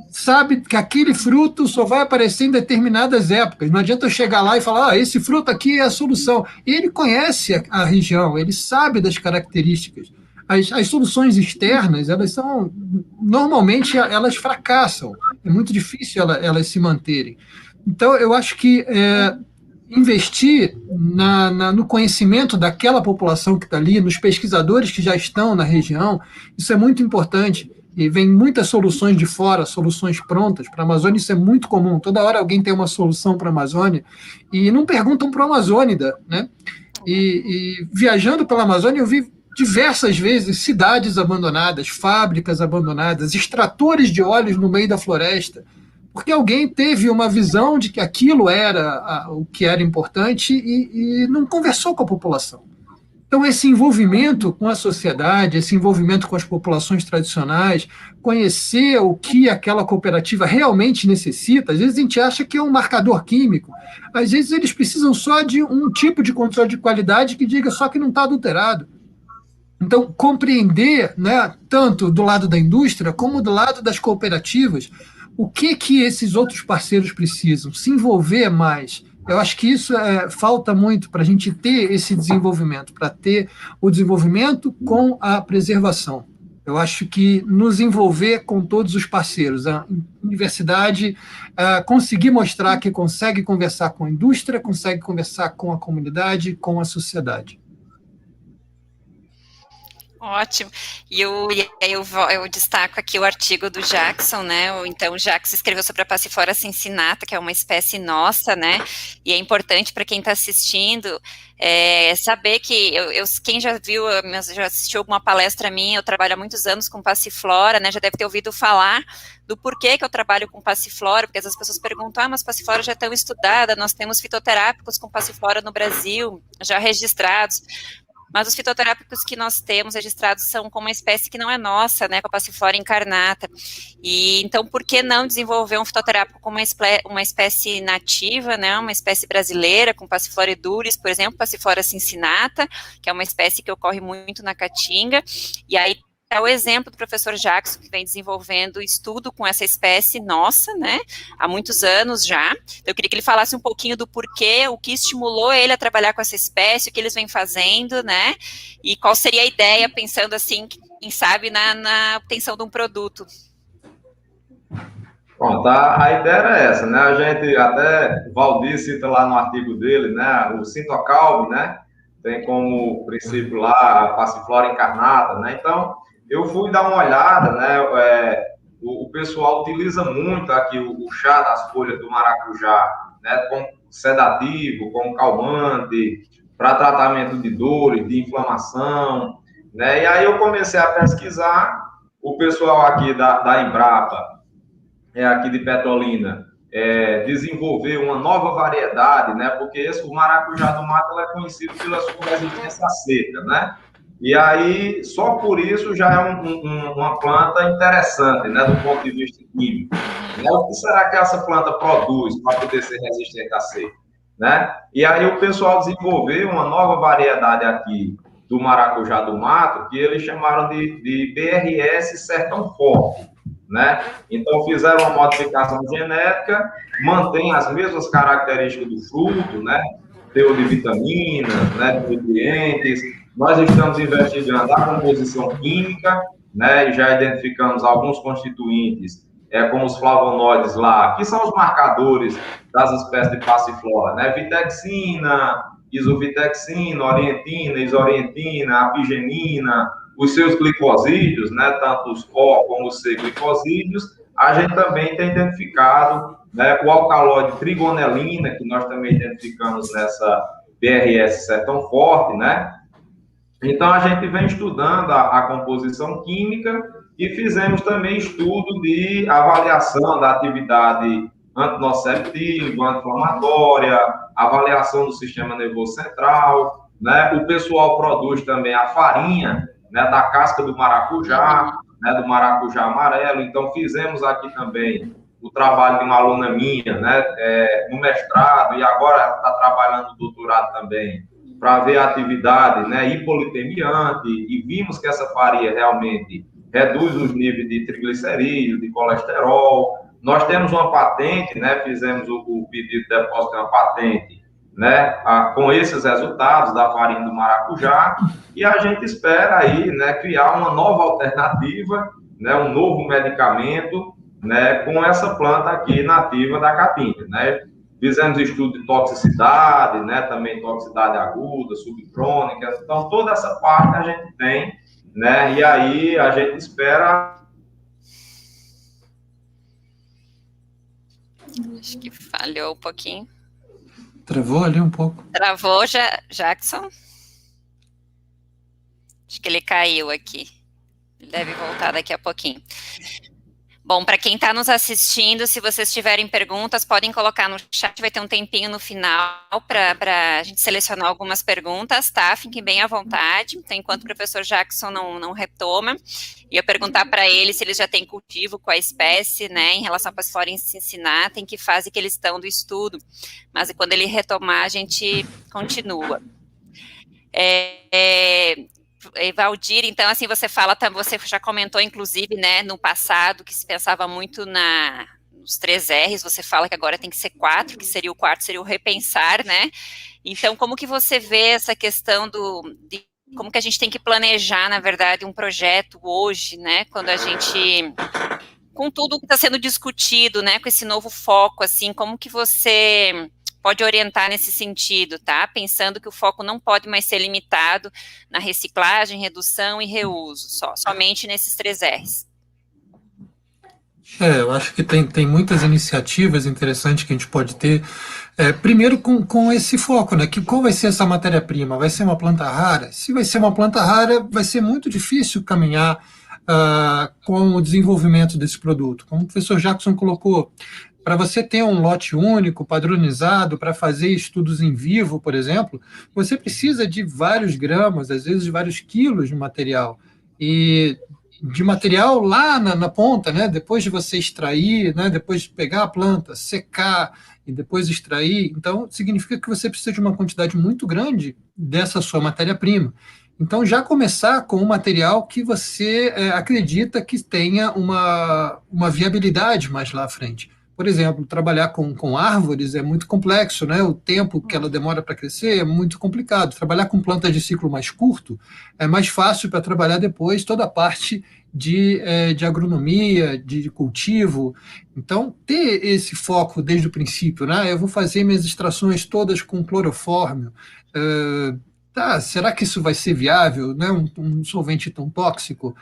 sabe que aquele fruto só vai aparecer em determinadas épocas. Não adianta eu chegar lá e falar, esse fruto aqui é a solução. E ele conhece a região, ele sabe das características. As soluções externas, normalmente elas fracassam. É muito difícil elas se manterem. Então, eu acho que investir no conhecimento daquela população que está ali, nos pesquisadores que já estão na região, isso é muito importante. E vem muitas soluções de fora, soluções prontas. Para a Amazônia isso é muito comum. Toda hora alguém tem uma solução para a Amazônia e não perguntam para o Amazônida, né? E viajando pela Amazônia eu vi diversas vezes cidades abandonadas, fábricas abandonadas, extratores de óleos no meio da floresta, porque alguém teve uma visão de que aquilo era o que era importante e não conversou com a população. Então, esse envolvimento com a sociedade, esse envolvimento com as populações tradicionais, conhecer o que aquela cooperativa realmente necessita, às vezes a gente acha que é um marcador químico, às vezes eles precisam só de um tipo de controle de qualidade que diga só que não está adulterado. Então, compreender, né, tanto do lado da indústria como do lado das cooperativas, o que esses outros parceiros precisam, se envolver mais. Eu acho que isso falta muito para a gente ter esse desenvolvimento, para ter o desenvolvimento com a preservação. Eu acho que nos envolver com todos os parceiros, a universidade conseguir mostrar que consegue conversar com a indústria, consegue conversar com a comunidade, com a sociedade. Ótimo. E eu destaco aqui o artigo do Jackson, né? Então, o Jackson escreveu sobre a Passiflora cincinata, que é uma espécie nossa, né? E é importante para quem está assistindo saber que quem já viu, já assistiu alguma palestra minha, eu trabalho há muitos anos com Passiflora, né? Já deve ter ouvido falar do porquê que eu trabalho com Passiflora, porque às vezes as pessoas perguntam, mas Passiflora já é tão estudada, nós temos fitoterápicos com Passiflora no Brasil, já registrados. Mas os fitoterápicos que nós temos registrados são com uma espécie que não é nossa, né, com a Passiflora incarnata. E então, por que não desenvolver um fitoterápico com uma espécie nativa, né, uma espécie brasileira, com Passiflora edulis, por exemplo, Passiflora cincinata, que é uma espécie que ocorre muito na Caatinga. E aí é o exemplo do professor Jackson, que vem desenvolvendo estudo com essa espécie nossa, né, há muitos anos já. Eu queria que ele falasse um pouquinho do porquê, o que estimulou ele a trabalhar com essa espécie, o que eles vêm fazendo, né, e qual seria a ideia, pensando assim, quem sabe, na obtenção de um produto. Bom, a ideia era essa, né, a gente, até o Valdir cita lá no artigo dele, né, o Sintocalme, né, tem como princípio lá a Passiflora incarnata, né, então eu fui dar uma olhada, né, o pessoal utiliza muito aqui o chá das folhas do maracujá, né, como sedativo, como calmante, para tratamento de dores, de inflamação, né, e aí eu comecei a pesquisar, o pessoal aqui da Embrapa, aqui de Petrolina, desenvolver uma nova variedade, né, porque o maracujá do mato é conhecido pela sua resistência à seca, né, e aí, só por isso já é uma planta interessante, né, do ponto de vista químico. Né? O que será que essa planta produz para poder ser resistente à seca? Né? E aí o pessoal desenvolveu uma nova variedade aqui do maracujá do mato, que eles chamaram de BRS Sertão Forte. Né? Então, fizeram uma modificação genética, mantém as mesmas características do fruto, né? Teor de vitaminas, né, de nutrientes. Nós estamos investigando a composição química, né, e já identificamos alguns constituintes como os flavonoides lá, que são os marcadores das espécies de passiflora, né? Vitexina, isovitexina, orientina, isorientina, apigenina, os seus glicosídeos, né? Tanto os O como os C glicosídeos, a gente também tem identificado, né, o alcaloide trigonelina, que nós também identificamos nessa BRS Sertão Forte, né? Então, a gente vem estudando a composição química e fizemos também estudo de avaliação da atividade antinociceptiva, anti-inflamatória, avaliação do sistema nervoso central, né? O pessoal produz também a farinha, né, da casca do maracujá, né, do maracujá amarelo. Então, fizemos aqui também o trabalho de uma aluna minha, né, no mestrado, e agora está trabalhando no doutorado também, para ver a atividade, né, hipolitemiante, e vimos que essa farinha realmente reduz os níveis de triglicerídeos, de colesterol. Nós temos uma patente, né, fizemos o pedido de depósito de uma patente, né, com esses resultados da farinha do maracujá, e a gente espera aí, né, criar uma nova alternativa, né, um novo medicamento, né, com essa planta aqui nativa da caatinga, né. Fizemos estudo de toxicidade, né, também toxicidade aguda, subcrônica, então toda essa parte a gente tem, né, e aí a gente espera. Acho que falhou um pouquinho. Travou ali um pouco. Travou, Jackson? Acho que ele caiu aqui. Ele deve voltar daqui a pouquinho. Bom, para quem está nos assistindo, se vocês tiverem perguntas, podem colocar no chat, vai ter um tempinho no final para a gente selecionar algumas perguntas, tá? Fiquem bem à vontade, então, enquanto o professor Jackson não retoma, ia perguntar para ele se eles já têm cultivo com a espécie, né, em relação a passiflora ensinar, em que fase que eles estão do estudo, mas quando ele retomar, a gente continua. Valdir, então, assim, você já comentou, inclusive, né, no passado, que se pensava muito nos 3 R's, você fala que agora tem que ser 4, que seria o quarto, seria o repensar, né? Então, como que você vê essa questão de como que a gente tem que planejar, na verdade, um projeto hoje, né, quando a gente, com tudo que está sendo discutido, né, com esse novo foco, assim, como que você pode orientar nesse sentido, tá? Pensando que o foco não pode mais ser limitado na reciclagem, redução e reuso, somente nesses 3 R's. Eu acho que tem muitas iniciativas interessantes que a gente pode ter. Primeiro com esse foco, né? Qual vai ser essa matéria-prima? Vai ser uma planta rara? Se vai ser uma planta rara, vai ser muito difícil caminhar com o desenvolvimento desse produto. Como o professor Jackson colocou, para você ter um lote único, padronizado, para fazer estudos em vivo, por exemplo, você precisa de vários gramas, às vezes de vários quilos de material. E de material lá na ponta, né? Depois de você extrair, né? Depois de pegar a planta, secar e depois extrair, então significa que você precisa de uma quantidade muito grande dessa sua matéria-prima. Então, já começar com um material que você acredita que tenha uma viabilidade mais lá à frente. Por exemplo, trabalhar com árvores é muito complexo, né? O tempo que ela demora para crescer é muito complicado. Trabalhar com plantas de ciclo mais curto é mais fácil para trabalhar depois toda a parte de agronomia, de cultivo. Então, ter esse foco desde o princípio, né? Eu vou fazer minhas extrações todas com clorofórmio. Será que isso vai ser viável, né? Um solvente tão tóxico?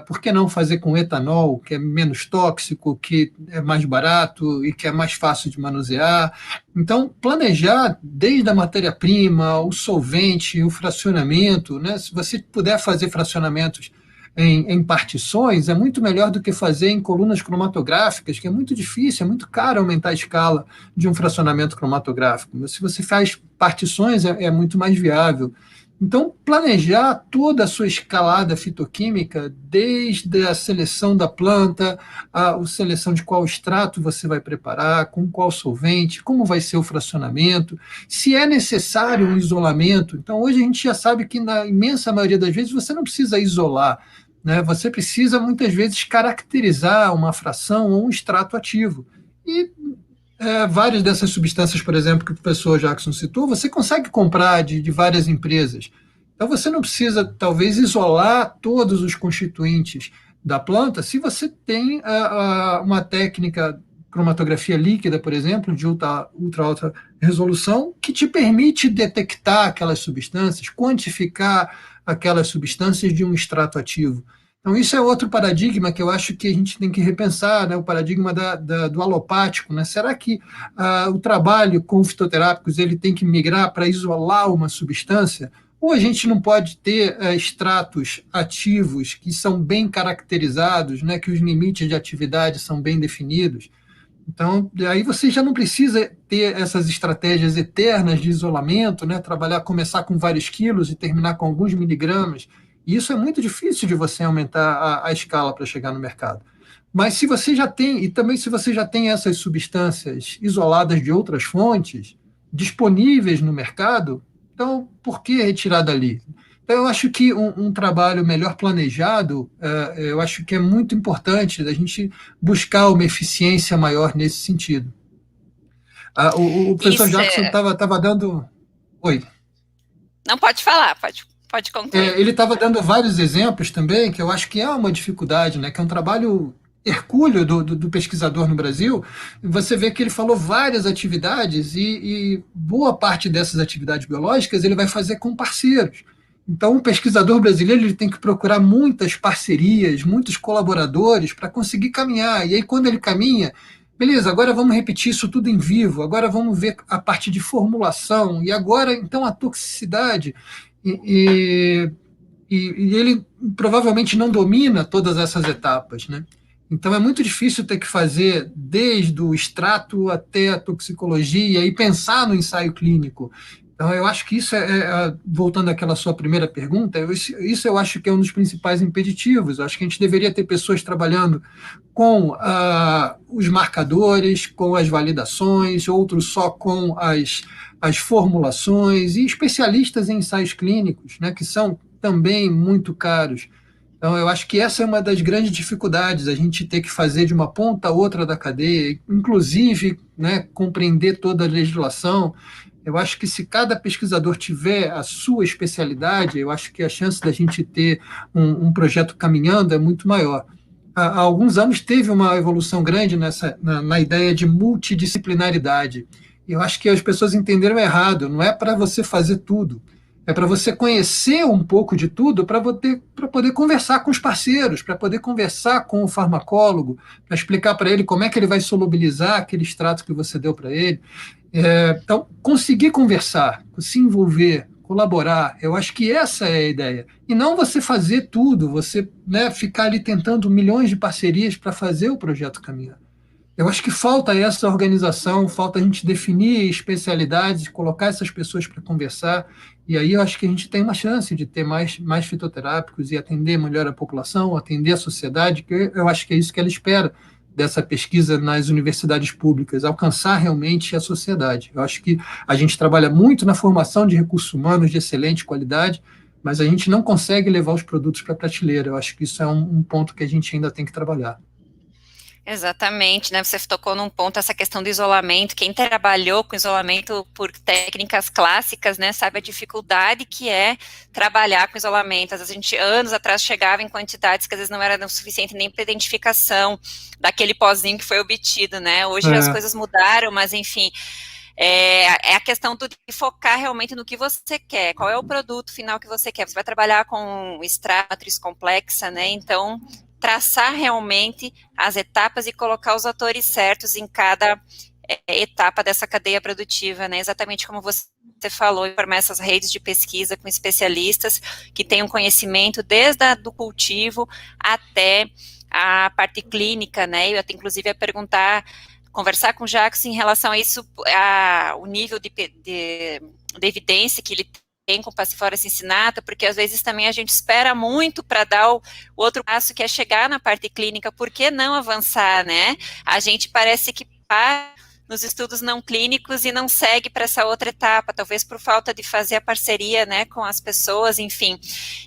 Por que não fazer com etanol, que é menos tóxico, que é mais barato e que é mais fácil de manusear? Então, planejar desde a matéria-prima, o solvente, o fracionamento, né? Se você puder fazer fracionamentos em partições, é muito melhor do que fazer em colunas cromatográficas, que é muito difícil, é muito caro aumentar a escala de um fracionamento cromatográfico. Mas se você faz partições, é muito mais viável. Então, planejar toda a sua escalada fitoquímica, desde a seleção da planta, a seleção de qual extrato você vai preparar, com qual solvente, como vai ser o fracionamento, se é necessário um isolamento. Então, hoje a gente já sabe que, na imensa maioria das vezes, você não precisa isolar, né? Você precisa, muitas vezes, caracterizar uma fração ou um extrato ativo. E várias dessas substâncias, por exemplo, que o professor Jackson citou, você consegue comprar de várias empresas. Então, você não precisa, talvez, isolar todos os constituintes da planta, se você tem uma técnica cromatografia líquida, por exemplo, de ultra resolução, que te permite detectar aquelas substâncias, quantificar aquelas substâncias de um extrato ativo. Então, isso é outro paradigma que eu acho que a gente tem que repensar, né? O paradigma do alopático. Né? Será que o trabalho com fitoterápicos ele tem que migrar para isolar uma substância? Ou a gente não pode ter extratos ativos que são bem caracterizados, né? Que os limites de atividade são bem definidos? Então, aí você já não precisa ter essas estratégias eternas de isolamento, né? Começar com vários quilos e terminar com alguns miligramas. E isso é muito difícil de você aumentar a escala para chegar no mercado. Mas se você já tem, e também se você já tem essas substâncias isoladas de outras fontes, disponíveis no mercado, então por que retirar dali? Então, eu acho que um trabalho melhor planejado, eu acho que é muito importante a gente buscar uma eficiência maior nesse sentido. O professor Jackson estava dando... Oi. Não, pode falar, pode concluir. Ele estava dando vários exemplos também, que eu acho que é uma dificuldade, né? Que é um trabalho hercúleo do pesquisador no Brasil. Você vê que ele falou várias atividades e boa parte dessas atividades biológicas ele vai fazer com parceiros. Então, o pesquisador brasileiro ele tem que procurar muitas parcerias, muitos colaboradores para conseguir caminhar. E aí, quando ele caminha, beleza, agora vamos repetir isso tudo em vivo, agora vamos ver a parte de formulação, e agora, então, a toxicidade. E ele provavelmente não domina todas essas etapas, né? Então, é muito difícil ter que fazer desde o extrato até a toxicologia e pensar no ensaio clínico. Então, eu acho que isso voltando àquela sua primeira pergunta, isso eu acho que é um dos principais impeditivos. Eu acho que a gente deveria ter pessoas trabalhando com os marcadores, com as validações, outros só com as formulações, e especialistas em ensaios clínicos, né, que são também muito caros. Então, eu acho que essa é uma das grandes dificuldades, a gente ter que fazer de uma ponta a outra da cadeia, inclusive, né, compreender toda a legislação. Eu acho que se cada pesquisador tiver a sua especialidade, eu acho que a chance da gente ter um projeto caminhando é muito maior. Há alguns anos teve uma evolução grande na ideia de multidisciplinaridade. Eu acho que as pessoas entenderam errado, não é para você fazer tudo. É para você conhecer um pouco de tudo, para poder conversar com os parceiros, para poder conversar com o farmacólogo, para explicar para ele como é que ele vai solubilizar aquele extrato que você deu para ele. Então, conseguir conversar, se envolver, colaborar, eu acho que essa é a ideia. E não você fazer tudo, você, né, ficar ali tentando milhões de parcerias para fazer o projeto caminhar. Eu acho que falta essa organização, falta a gente definir especialidades, colocar essas pessoas para conversar, e aí eu acho que a gente tem uma chance de ter mais fitoterápicos e atender melhor a população, atender a sociedade, que eu acho que é isso que ela espera dessa pesquisa nas universidades públicas, alcançar realmente a sociedade. Eu acho que a gente trabalha muito na formação de recursos humanos de excelente qualidade, mas a gente não consegue levar os produtos para a prateleira. Eu acho que isso é um ponto que a gente ainda tem que trabalhar. Exatamente, né? Você tocou num ponto, essa questão do isolamento. Quem trabalhou com isolamento por técnicas clássicas, né, sabe a dificuldade que é trabalhar com isolamento. Às vezes a gente, anos atrás, chegava em quantidades que às vezes não era suficiente nem para identificação daquele pozinho que foi obtido, né? Hoje as coisas mudaram, mas enfim. É a questão de focar realmente no que você quer, qual é o produto final que você quer. Você vai trabalhar com extrato, matriz complexa, né? Então, traçar realmente as etapas e colocar os atores certos em cada etapa dessa cadeia produtiva, né? Exatamente como você falou, formar essas redes de pesquisa com especialistas que tenham conhecimento desde do cultivo até a parte clínica, né? Eu até inclusive ia conversar com o Jackson em relação a isso, o nível de evidência que ele tem com Passiflora cincinata, porque às vezes também a gente espera muito para dar o outro passo, que é chegar na parte clínica. Por que não avançar, né? A gente parece que para nos estudos não clínicos e não segue para essa outra etapa, talvez por falta de fazer a parceria, né, com as pessoas, enfim.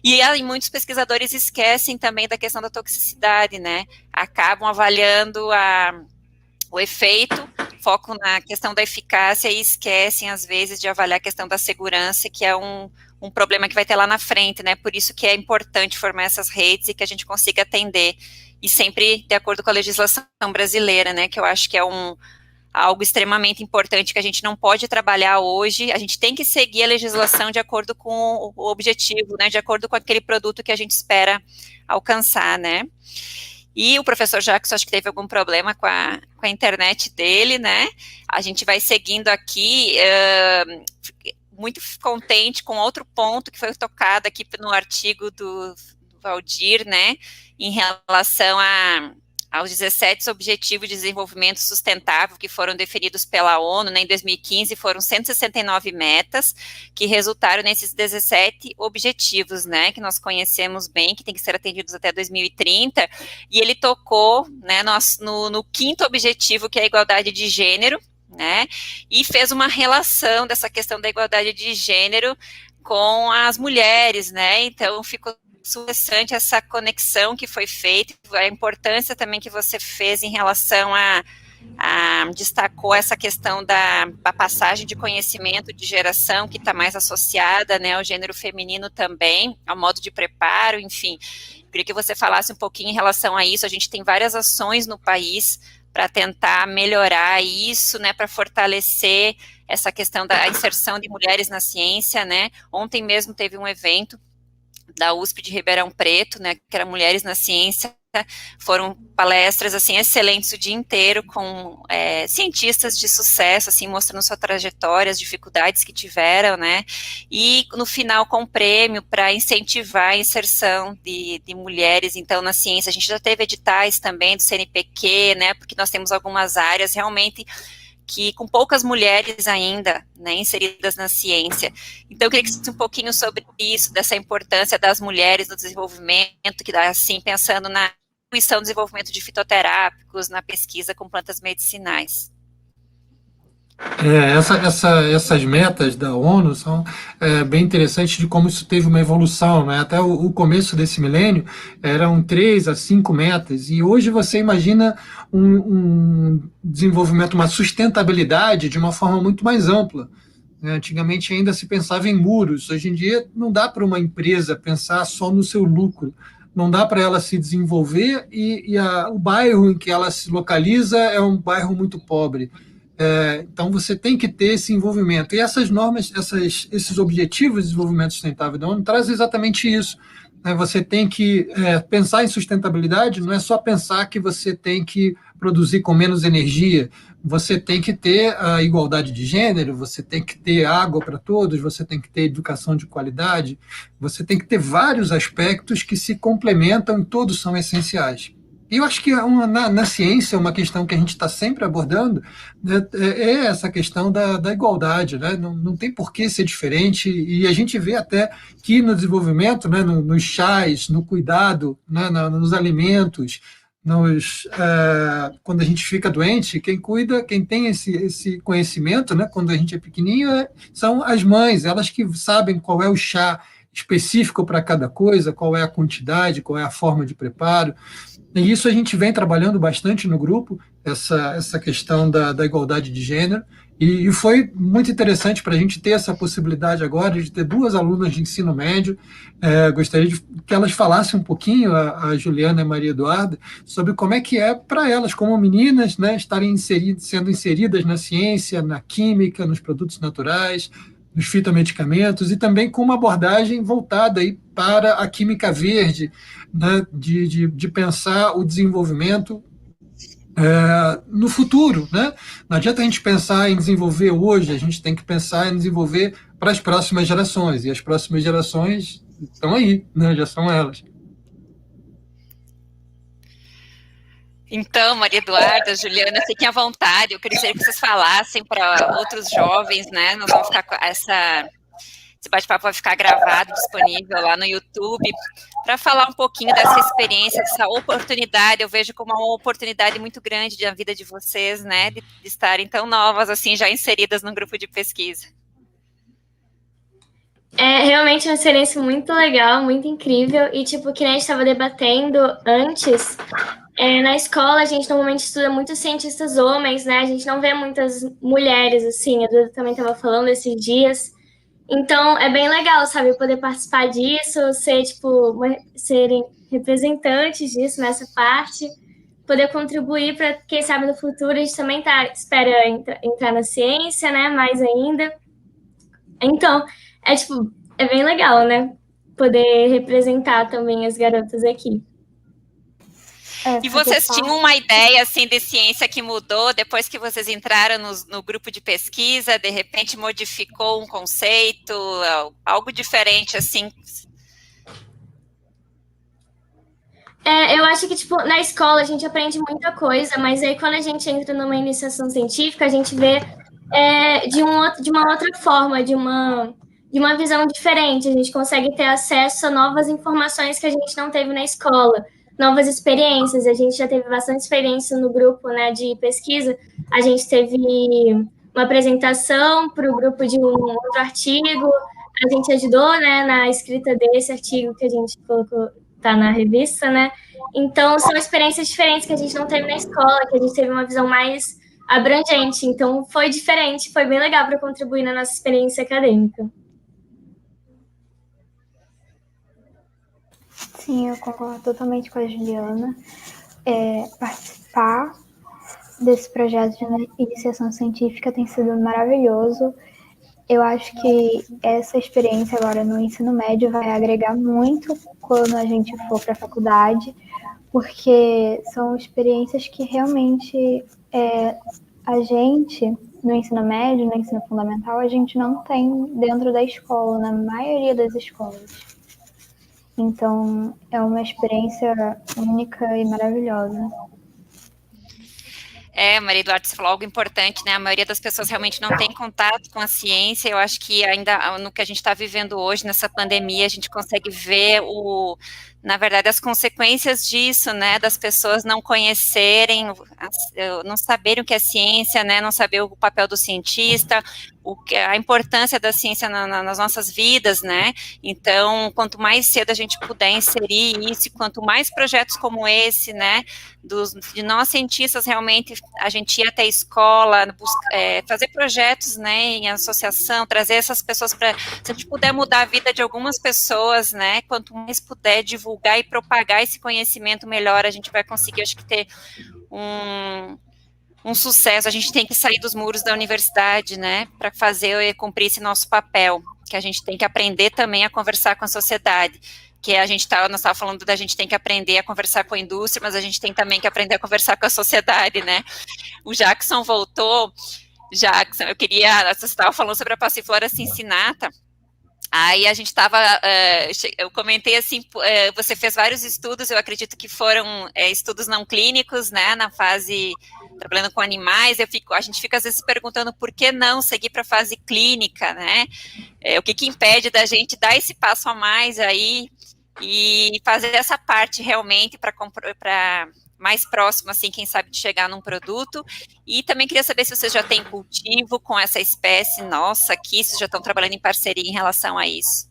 E muitos pesquisadores esquecem também da questão da toxicidade, né? Acabam avaliando o efeito, foco na questão da eficácia e esquecem, às vezes, de avaliar a questão da segurança, que é um um problema que vai ter lá na frente, né? Por isso que é importante formar essas redes e que a gente consiga atender, e sempre de acordo com a legislação brasileira, né? Que eu acho que é algo extremamente importante que a gente não pode trabalhar hoje. A gente tem que seguir a legislação de acordo com o objetivo, né? De acordo com aquele produto que a gente espera alcançar, né? E o professor Jackson, acho que teve algum problema com a internet dele, né? A gente vai seguindo aqui, muito contente com outro ponto que foi tocado aqui no artigo do Valdir, né? Em relação aos 17 Objetivos de Desenvolvimento Sustentável que foram definidos pela ONU, né, em 2015, foram 169 metas que resultaram nesses 17 objetivos, né, que nós conhecemos bem, que tem que ser atendidos até 2030, e ele tocou, né, no quinto objetivo, que é a igualdade de gênero, né, e fez uma relação dessa questão da igualdade de gênero com as mulheres, né, então ficou interessante essa conexão que foi feita, a importância também que você fez em relação destacou essa questão da passagem de conhecimento de geração, que está mais associada, né, ao gênero feminino também, ao modo de preparo, enfim. Queria que você falasse um pouquinho em relação a isso. A gente tem várias ações no país para tentar melhorar isso, né, para fortalecer essa questão da inserção de mulheres na ciência, né. Ontem mesmo teve um evento da USP de Ribeirão Preto, né, que era Mulheres na Ciência. Foram palestras, assim, excelentes o dia inteiro, com cientistas de sucesso, assim, mostrando sua trajetória, as dificuldades que tiveram, né, e no final com prêmio para incentivar a inserção de mulheres, então, na ciência. A gente já teve editais também do CNPq, né, porque nós temos algumas áreas realmente que com poucas mulheres ainda, né, inseridas na ciência. Então, eu queria que você fosse um pouquinho sobre isso, dessa importância das mulheres no desenvolvimento, que dá, assim, pensando na distribuição do desenvolvimento de fitoterápicos, na pesquisa com plantas medicinais. Essas metas da ONU são bem interessantes de como isso teve uma evolução, né? Até o começo desse milênio eram 3 a 5 metas, e hoje você imagina um desenvolvimento, uma sustentabilidade de uma forma muito mais ampla. Antigamente ainda se pensava em muros, hoje em dia não dá para uma empresa pensar só no seu lucro, não dá para ela se desenvolver o bairro em que ela se localiza é um bairro muito pobre. Então você tem que ter esse envolvimento. E essas normas, esses objetivos de desenvolvimento sustentável da ONU trazem exatamente isso. Você tem que pensar em sustentabilidade, não é só pensar que você tem que produzir com menos energia, você tem que ter a igualdade de gênero, você tem que ter água para todos, você tem que ter educação de qualidade, você tem que ter vários aspectos que se complementam e todos são essenciais. E eu acho que na ciência, uma questão que a gente está sempre abordando, né, é essa questão da igualdade, né? Não tem por que ser diferente, e a gente vê até que no desenvolvimento, né, nos chás, no cuidado, né, nos alimentos, quando a gente fica doente, quem cuida, quem tem esse conhecimento, né, quando a gente é pequenininho, são as mães, elas que sabem qual é o chá específico para cada coisa, qual é a quantidade, qual é a forma de preparo. E isso a gente vem trabalhando bastante no grupo, essa questão da igualdade de gênero, e foi muito interessante para a gente ter essa possibilidade agora de ter 2 alunas de ensino médio. Gostaria que elas falassem um pouquinho, a Juliana e a Maria Eduarda, sobre como é que é para elas, como meninas, né, estarem sendo inseridas na ciência, na química, nos produtos naturais, nos fitomedicamentos, e também com uma abordagem voltada aí para a química verde, né, de pensar o desenvolvimento no futuro, né? Não adianta a gente pensar em desenvolver hoje, a gente tem que pensar em desenvolver para as próximas gerações, e as próximas gerações estão aí, né? Já são elas. Então, Maria Eduarda, Juliana, fiquem à vontade. Eu queria que vocês falassem para outros jovens, né? Nós vamos ficar com esse bate-papo vai ficar gravado, disponível lá no YouTube, para falar um pouquinho dessa experiência, dessa oportunidade. Eu vejo como uma oportunidade muito grande na vida de vocês, né? De estarem tão novas, assim, já inseridas num grupo de pesquisa. É realmente uma experiência muito legal, muito incrível. E, tipo, que nem a gente estava debatendo antes, na escola a gente normalmente estuda muitos cientistas homens, né? A gente não vê muitas mulheres, assim. A Duda também estava falando esses dias. Então, é bem legal, sabe, poder participar disso, ser, tipo, serem representantes disso nessa parte, poder contribuir para, quem sabe, no futuro a gente também espera entrar na ciência, né, mais ainda. Então, tipo, é bem legal, né, poder representar também as garotas aqui. E vocês tinham uma ideia, assim, de ciência que mudou depois que vocês entraram no grupo de pesquisa, de repente modificou um conceito, algo diferente, assim? Eu acho que, tipo, na escola a gente aprende muita coisa, mas aí quando a gente entra numa iniciação científica, a gente vê de uma outra forma, de uma visão diferente. A gente consegue ter acesso a novas informações que a gente não teve na escola, novas experiências. A gente já teve bastante experiência no grupo, né, de pesquisa. A gente teve uma apresentação para o grupo de um outro artigo. A gente ajudou, né, na escrita desse artigo que a gente colocou, tá na revista, né? Então, são experiências diferentes que a gente não teve na escola, que a gente teve uma visão mais abrangente. Então, foi diferente, foi bem legal para contribuir na nossa experiência acadêmica. Sim, eu concordo totalmente com a Juliana. Participar desse projeto de iniciação científica tem sido maravilhoso. Eu acho que essa experiência agora no ensino médio vai agregar muito quando a gente for para a faculdade, porque são experiências que realmente a gente, no ensino médio, no ensino fundamental, a gente não tem dentro da escola, na maioria das escolas. Então, é uma experiência única e maravilhosa. Maria Eduarda, você falou algo importante, né? A maioria das pessoas realmente não tem contato com a ciência. Eu acho que ainda no que a gente está vivendo hoje, nessa pandemia, a gente consegue ver na verdade, as consequências disso, né? Das pessoas não conhecerem, não saberem o que é ciência, né? Não saber o papel do cientista, a importância da ciência nas nossas vidas, né? Então, quanto mais cedo a gente puder inserir isso, quanto mais projetos como esse, né? De nós cientistas realmente a gente ir até a escola, fazer projetos, né, em associação, trazer essas pessoas para, se a gente puder mudar a vida de algumas pessoas, né, quanto mais puder divulgar e propagar esse conhecimento, melhor a gente vai conseguir, acho que ter um sucesso. A gente tem que sair dos muros da universidade, né, para cumprir esse nosso papel, que a gente tem que aprender também a conversar com a sociedade, que nós estávamos falando da gente tem que aprender a conversar com a indústria, mas a gente tem também que aprender a conversar com a sociedade, né? O Jackson voltou. Jackson, você estava falando sobre a passiflora cincinata. Aí a gente estava, eu comentei assim, você fez vários estudos, eu acredito que foram estudos não clínicos, né, na fase, trabalhando com animais, a gente fica às vezes perguntando por que não seguir para a fase clínica, né, o que impede da gente dar esse passo a mais aí, e fazer essa parte realmente para mais próximo, assim, quem sabe, de chegar num produto. E também queria saber se vocês já têm cultivo com essa espécie nossa aqui, se já estão trabalhando em parceria em relação a isso.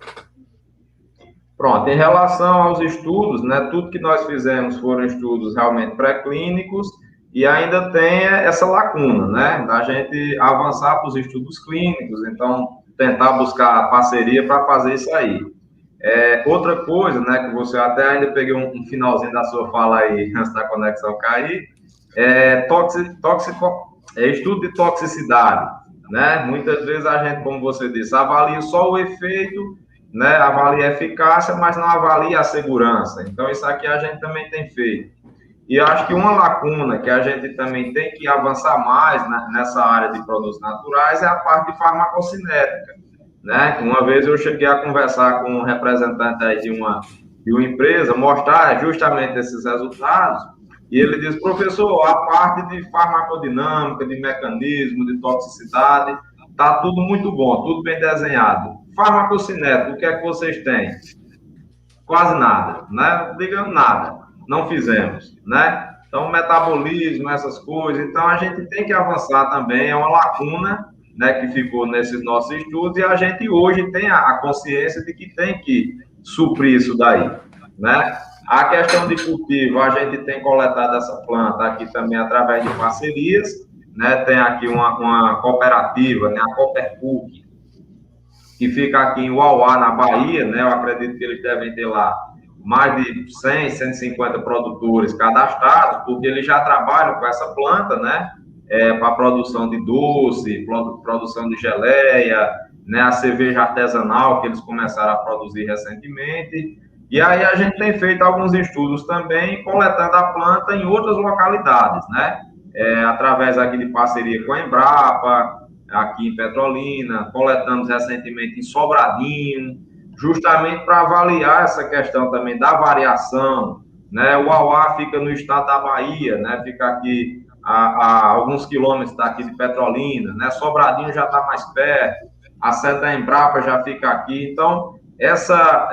Pronto, em relação aos estudos, né, tudo que nós fizemos foram estudos realmente pré-clínicos e ainda tem essa lacuna, né, da gente avançar para os estudos clínicos, então tentar buscar parceria para fazer isso aí. Outra coisa, né, que você até ainda peguei um finalzinho da sua fala aí, antes da conexão cair, estudo de toxicidade, né, muitas vezes a gente, como você disse, avalia só o efeito, né, avalia a eficácia, mas não avalia a segurança, então isso aqui a gente também tem feito. E acho que uma lacuna que a gente também tem que avançar mais, né, nessa área de produtos naturais é a parte de farmacocinética. Né? Uma vez eu cheguei a conversar com um representante aí de uma empresa, mostrar justamente esses resultados, e ele disse, professor, a parte de farmacodinâmica, de mecanismo, de toxicidade, está tudo muito bom, tudo bem desenhado. Farmacocinético, o que é que vocês têm? Quase nada, né? Digamos nada, não fizemos, né? Então, metabolismo, essas coisas, então a gente tem que avançar também, é uma lacuna, né, que ficou nesses nossos estudos, e a gente hoje tem a consciência de que tem que suprir isso daí, né? A questão de cultivo, a gente tem coletado essa planta aqui também através de parcerias, né? Tem aqui uma cooperativa, né, a Cooperpuc, que fica aqui em Uauá, na Bahia, né? Eu acredito que eles devem ter lá mais de 100, 150 produtores cadastrados, porque eles já trabalham com essa planta, né? Para produção de doce, produção de geleia, né? A cerveja artesanal que eles começaram a produzir recentemente. E aí a gente tem feito alguns estudos também, coletando a planta em outras localidades, né? Através aqui de parceria com a Embrapa, aqui em Petrolina, coletamos recentemente em Sobradinho, justamente para avaliar essa questão também da variação, né? O Uauá fica no estado da Bahia, né? Fica aqui a alguns quilômetros daqui de Petrolina, né? Sobradinho já está mais perto, a sede da Embrapa já fica aqui, então essa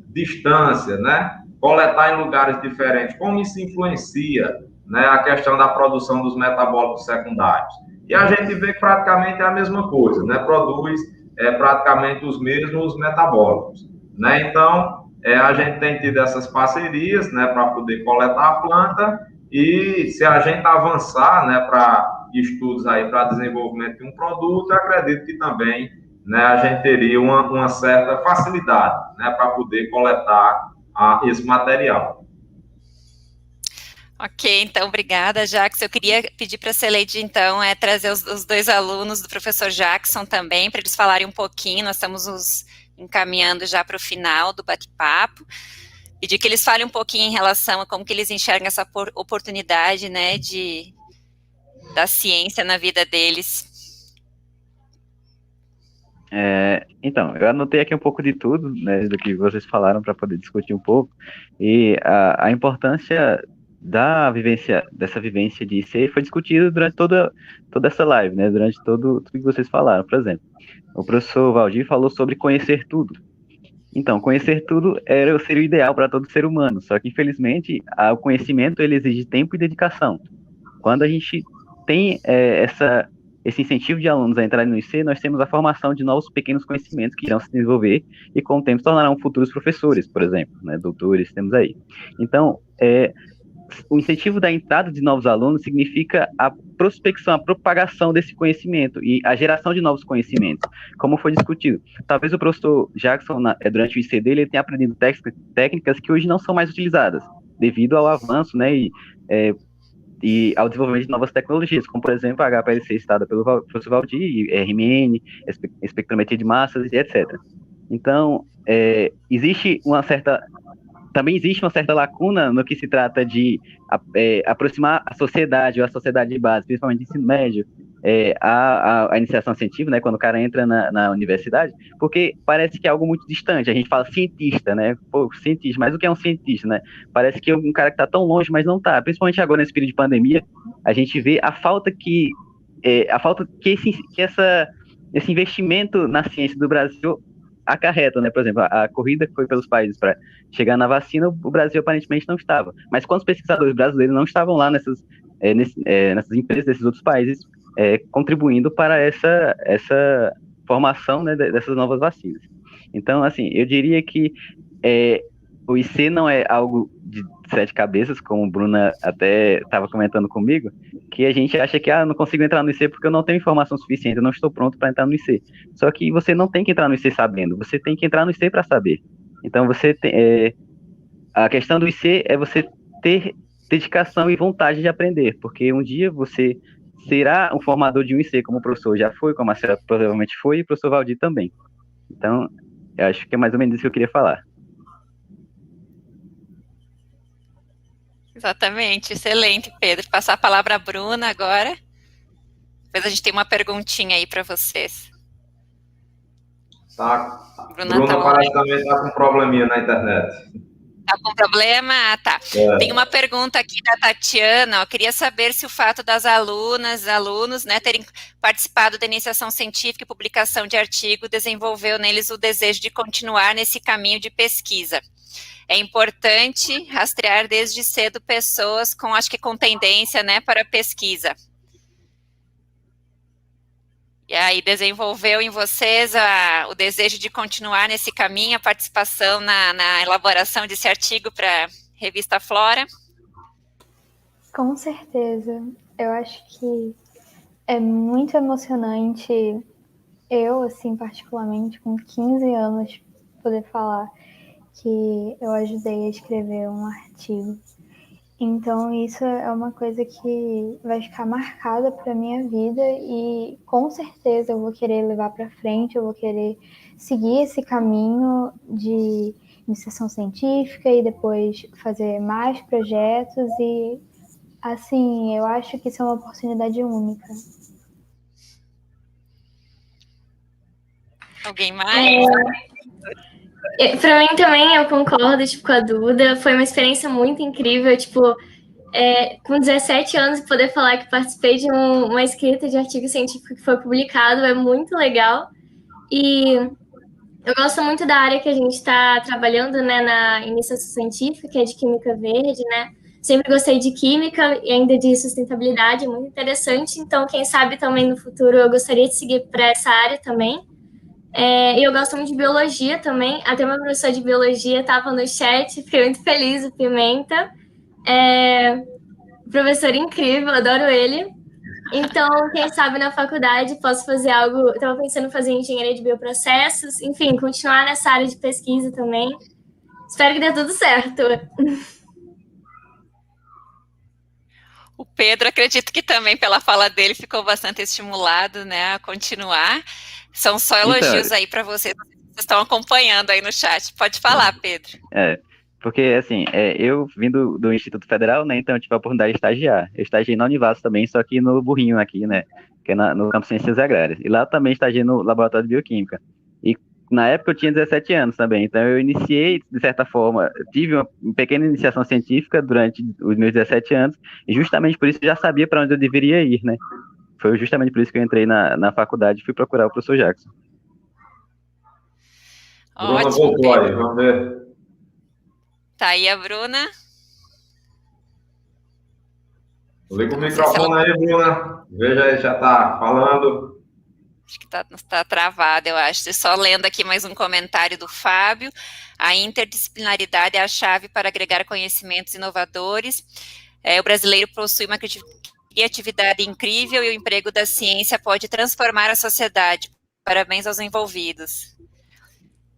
distância, né? Coletar em lugares diferentes, como isso influencia, né, a questão da produção dos metabólicos secundários. E a gente vê que praticamente é a mesma coisa, né? Produz praticamente os mesmos metabólicos, né? Então, a gente tem tido essas parcerias, né, para poder coletar a planta e se a gente avançar, né, para estudos aí para desenvolvimento de um produto, eu acredito que também, né, a gente teria uma certa facilidade, né, para poder coletar esse material. Ok, então, obrigada, Jackson. Eu queria pedir para a Celeide, então, trazer os dois alunos do professor Jackson também, para eles falarem um pouquinho, nós estamos nos encaminhando já para o final do bate-papo. Pedir que eles falem um pouquinho em relação a como que eles enxergam essa oportunidade, né, da ciência na vida deles. Então, eu anotei aqui um pouco de tudo, né, do que vocês falaram para poder discutir um pouco, e a importância dessa vivência de IC foi discutida durante toda essa live, né, durante tudo que vocês falaram. Por exemplo, o professor Valdir falou sobre conhecer tudo. Então, conhecer tudo seria o ideal para todo ser humano, só que, infelizmente, o conhecimento ele exige tempo e dedicação. Quando a gente tem esse incentivo de alunos a entrarem no IC, nós temos a formação de novos pequenos conhecimentos que irão se desenvolver e, com o tempo, se tornarão futuros professores, por exemplo, né, doutores, temos aí. Então, o incentivo da entrada de novos alunos significa a prospecção, a propagação desse conhecimento e a geração de novos conhecimentos, como foi discutido. Talvez o professor Jackson, durante o IC dele, ele tenha aprendido técnicas que hoje não são mais utilizadas, devido ao avanço, né, e ao desenvolvimento de novas tecnologias, como, por exemplo, a HPLC citada pelo professor Valdir, RMN, espectrometria de massas, etc. Então, também existe uma certa lacuna no que se trata de aproximar a sociedade, ou a sociedade de base, principalmente de ensino médio, a iniciação científica, né, quando o cara entra na universidade, porque parece que é algo muito distante. A gente fala cientista, né? Pô, cientista, mas o que é um cientista, né? Parece que é um cara que está tão longe, mas não está. Principalmente agora nesse período de pandemia, a gente vê a falta que esse investimento na ciência do Brasil acarreta, né? Por exemplo, a corrida que foi pelos países para chegar na vacina, o Brasil aparentemente não estava. Mas quantos pesquisadores brasileiros não estavam lá nessas empresas desses outros países contribuindo para essa formação, né, dessas novas vacinas? Então, assim, eu diria que o IC não é algo de 7 cabeças, como o Bruna até estava comentando comigo, que a gente acha que não consigo entrar no IC porque eu não tenho informação suficiente, eu não estou pronto para entrar no IC. Só que você não tem que entrar no IC sabendo, você tem que entrar no IC para saber. Então, a questão do IC é você ter dedicação e vontade de aprender, porque um dia você será um formador de um IC, como o professor já foi, como a Marcela provavelmente foi, e o professor Valdir também. Então, eu acho que é mais ou menos isso que eu queria falar. Exatamente, excelente, Pedro. Passar a palavra à Bruna agora. Depois a gente tem uma perguntinha aí para vocês. Tá. Bruna parece também está com um probleminha na internet. Está com problema? Ah, tá. Tem uma pergunta aqui da Tatiana. Eu queria saber se o fato das alunos, né, terem participado da iniciação científica e publicação de artigo desenvolveu neles o desejo de continuar nesse caminho de pesquisa. É importante rastrear desde cedo pessoas com tendência, né, para pesquisa. E aí desenvolveu em vocês o desejo de continuar nesse caminho, a participação na elaboração desse artigo para a revista Flora? Com certeza. Eu acho que é muito emocionante eu, assim, particularmente, com 15 anos, poder falar que eu ajudei a escrever um artigo. Então, isso é uma coisa que vai ficar marcada para minha vida e, com certeza, eu vou querer levar para frente, eu vou querer seguir esse caminho de iniciação científica e depois fazer mais projetos e, assim, eu acho que isso é uma oportunidade única. Alguém mais? Para mim também, eu concordo, tipo, com a Duda. Foi uma experiência muito incrível, tipo, com 17 anos, poder falar que participei de uma escrita de artigo científico que foi publicado é muito legal. E eu gosto muito da área que a gente está trabalhando, né, na iniciação científica, que é de química verde, né? Sempre gostei de química e ainda de sustentabilidade, é muito interessante. Então, quem sabe também no futuro eu gostaria de seguir para essa área também. E eu gosto muito de biologia também. Até meu professor de biologia estava no chat, fiquei muito feliz, o Pimenta. Professor incrível, adoro ele. Então, quem sabe na faculdade posso fazer algo. Eu estava pensando em fazer engenharia de bioprocessos, enfim, continuar nessa área de pesquisa também. Espero que dê tudo certo. O Pedro, acredito que também pela fala dele ficou bastante estimulado, né, a continuar. São só elogios aí para vocês. Vocês estão acompanhando aí no chat. Pode falar, Pedro. Porque, assim, eu vim do Instituto Federal, né, então eu tive a oportunidade de estagiar. Eu estagiei na Univasf também, só que no Burrinho aqui, né, que é no Campo de Ciências Agrárias. E lá também estagiei no Laboratório de Bioquímica. E na época eu tinha 17 anos também, então eu iniciei, de certa forma, tive uma pequena iniciação científica durante os meus 17 anos, e justamente por isso eu já sabia para onde eu deveria ir, né. Foi justamente por isso que eu entrei na faculdade e fui procurar o professor Jackson. Bruna voltou aí, vamos ver. Tá aí a Bruna. Liga o microfone aí, Bruna. Veja aí, já está falando. Acho que tá travado, eu acho. Só lendo aqui mais um comentário do Fábio. A interdisciplinaridade é a chave para agregar conhecimentos inovadores. O brasileiro possui uma criatividade incrível e o emprego da ciência pode transformar a sociedade. Parabéns aos envolvidos.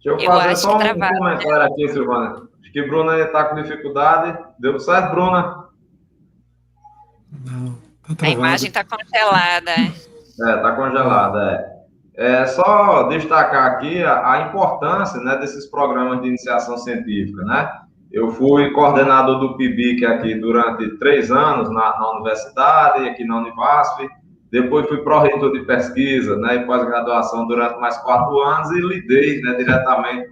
Deixa eu fazer só um comentário aqui, Silvana. Acho que Bruna está com dificuldade. Deu certo, Bruna? Não, tá travado. A imagem está congelada. Está congelada. Só destacar aqui a importância, né, desses programas de iniciação científica, né? Eu fui coordenador do PIBIC aqui durante 3 anos na universidade, aqui na Univasf. Depois fui pró-reitor de pesquisa, né, e pós-graduação durante mais 4 anos e lidei, né, diretamente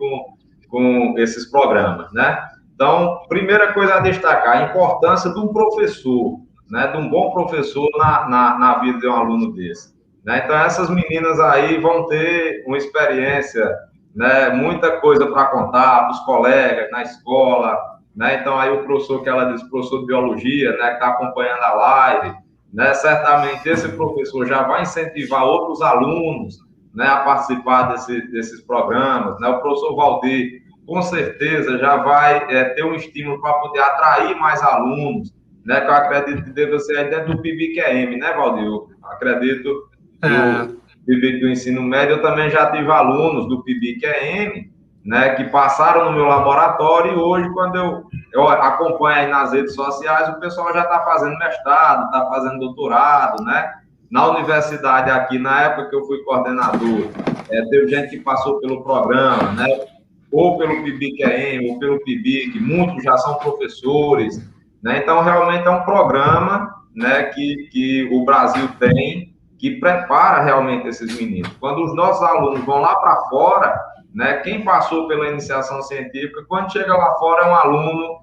com esses programas, né? Então, primeira coisa a destacar, a importância de um professor, né, de um bom professor na vida de um aluno desse. Né? Então, essas meninas aí vão ter uma experiência, né, muita coisa para contar para os colegas na escola, né? Então, aí o professor que ela disse, professor de biologia, né, que está acompanhando a live, né, certamente esse professor já vai incentivar outros alunos, né, a participar desses programas, né? O professor Valdir, com certeza, já vai ter um estímulo para poder atrair mais alunos, né, que eu acredito que deve ser dentro do PIBIC-EM, né, Valdir? Eu acredito do PIBIC do ensino médio, eu também já tive alunos do PIBIC-EM, né, que passaram no meu laboratório, e hoje, quando eu acompanho aí nas redes sociais, o pessoal já está fazendo mestrado, está fazendo doutorado, né? Na universidade aqui, na época que eu fui coordenador, teve gente que passou pelo programa, né? Ou pelo PIBIC-EM, ou pelo PIBIC, muitos já são professores, né? Então, realmente é um programa, né, que o Brasil tem, que prepara realmente esses meninos. Quando os nossos alunos vão lá para fora, né, quem passou pela iniciação científica, quando chega lá fora é um aluno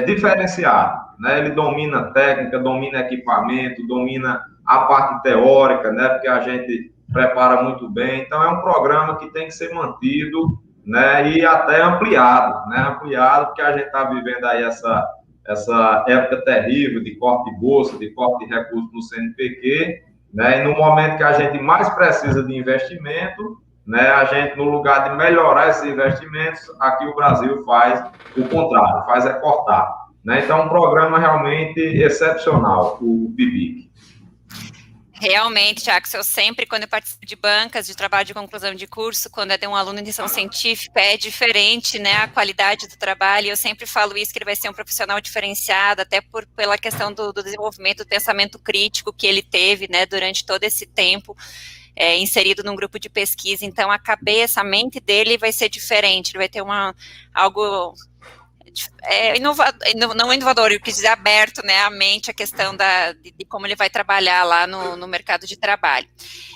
diferenciado, né? Ele domina técnica, domina equipamento, domina a parte teórica, né, porque a gente prepara muito bem. Então, é um programa que tem que ser mantido, né, e até ampliado, né, ampliado, porque a gente está vivendo aí essa época terrível de corte de bolsa, de corte de recursos no CNPq, né, e no momento que a gente mais precisa de investimento, né, a gente, no lugar de melhorar esses investimentos, aqui o Brasil faz o contrário, faz cortar. Né? Então, é um programa realmente excepcional, o PIBIC. Realmente, Jackson, eu sempre, quando eu participo de bancas, de trabalho de conclusão de curso, quando é de um aluno de iniciação científica, é diferente, né, a qualidade do trabalho, e eu sempre falo isso, que ele vai ser um profissional diferenciado, até pela questão do desenvolvimento do pensamento crítico que ele teve, né, durante todo esse tempo, inserido num grupo de pesquisa. Então, a cabeça, a mente dele vai ser diferente, ele vai ter algo... não inovador, eu quis dizer aberto, né, a mente, a questão de como ele vai trabalhar lá no mercado de trabalho.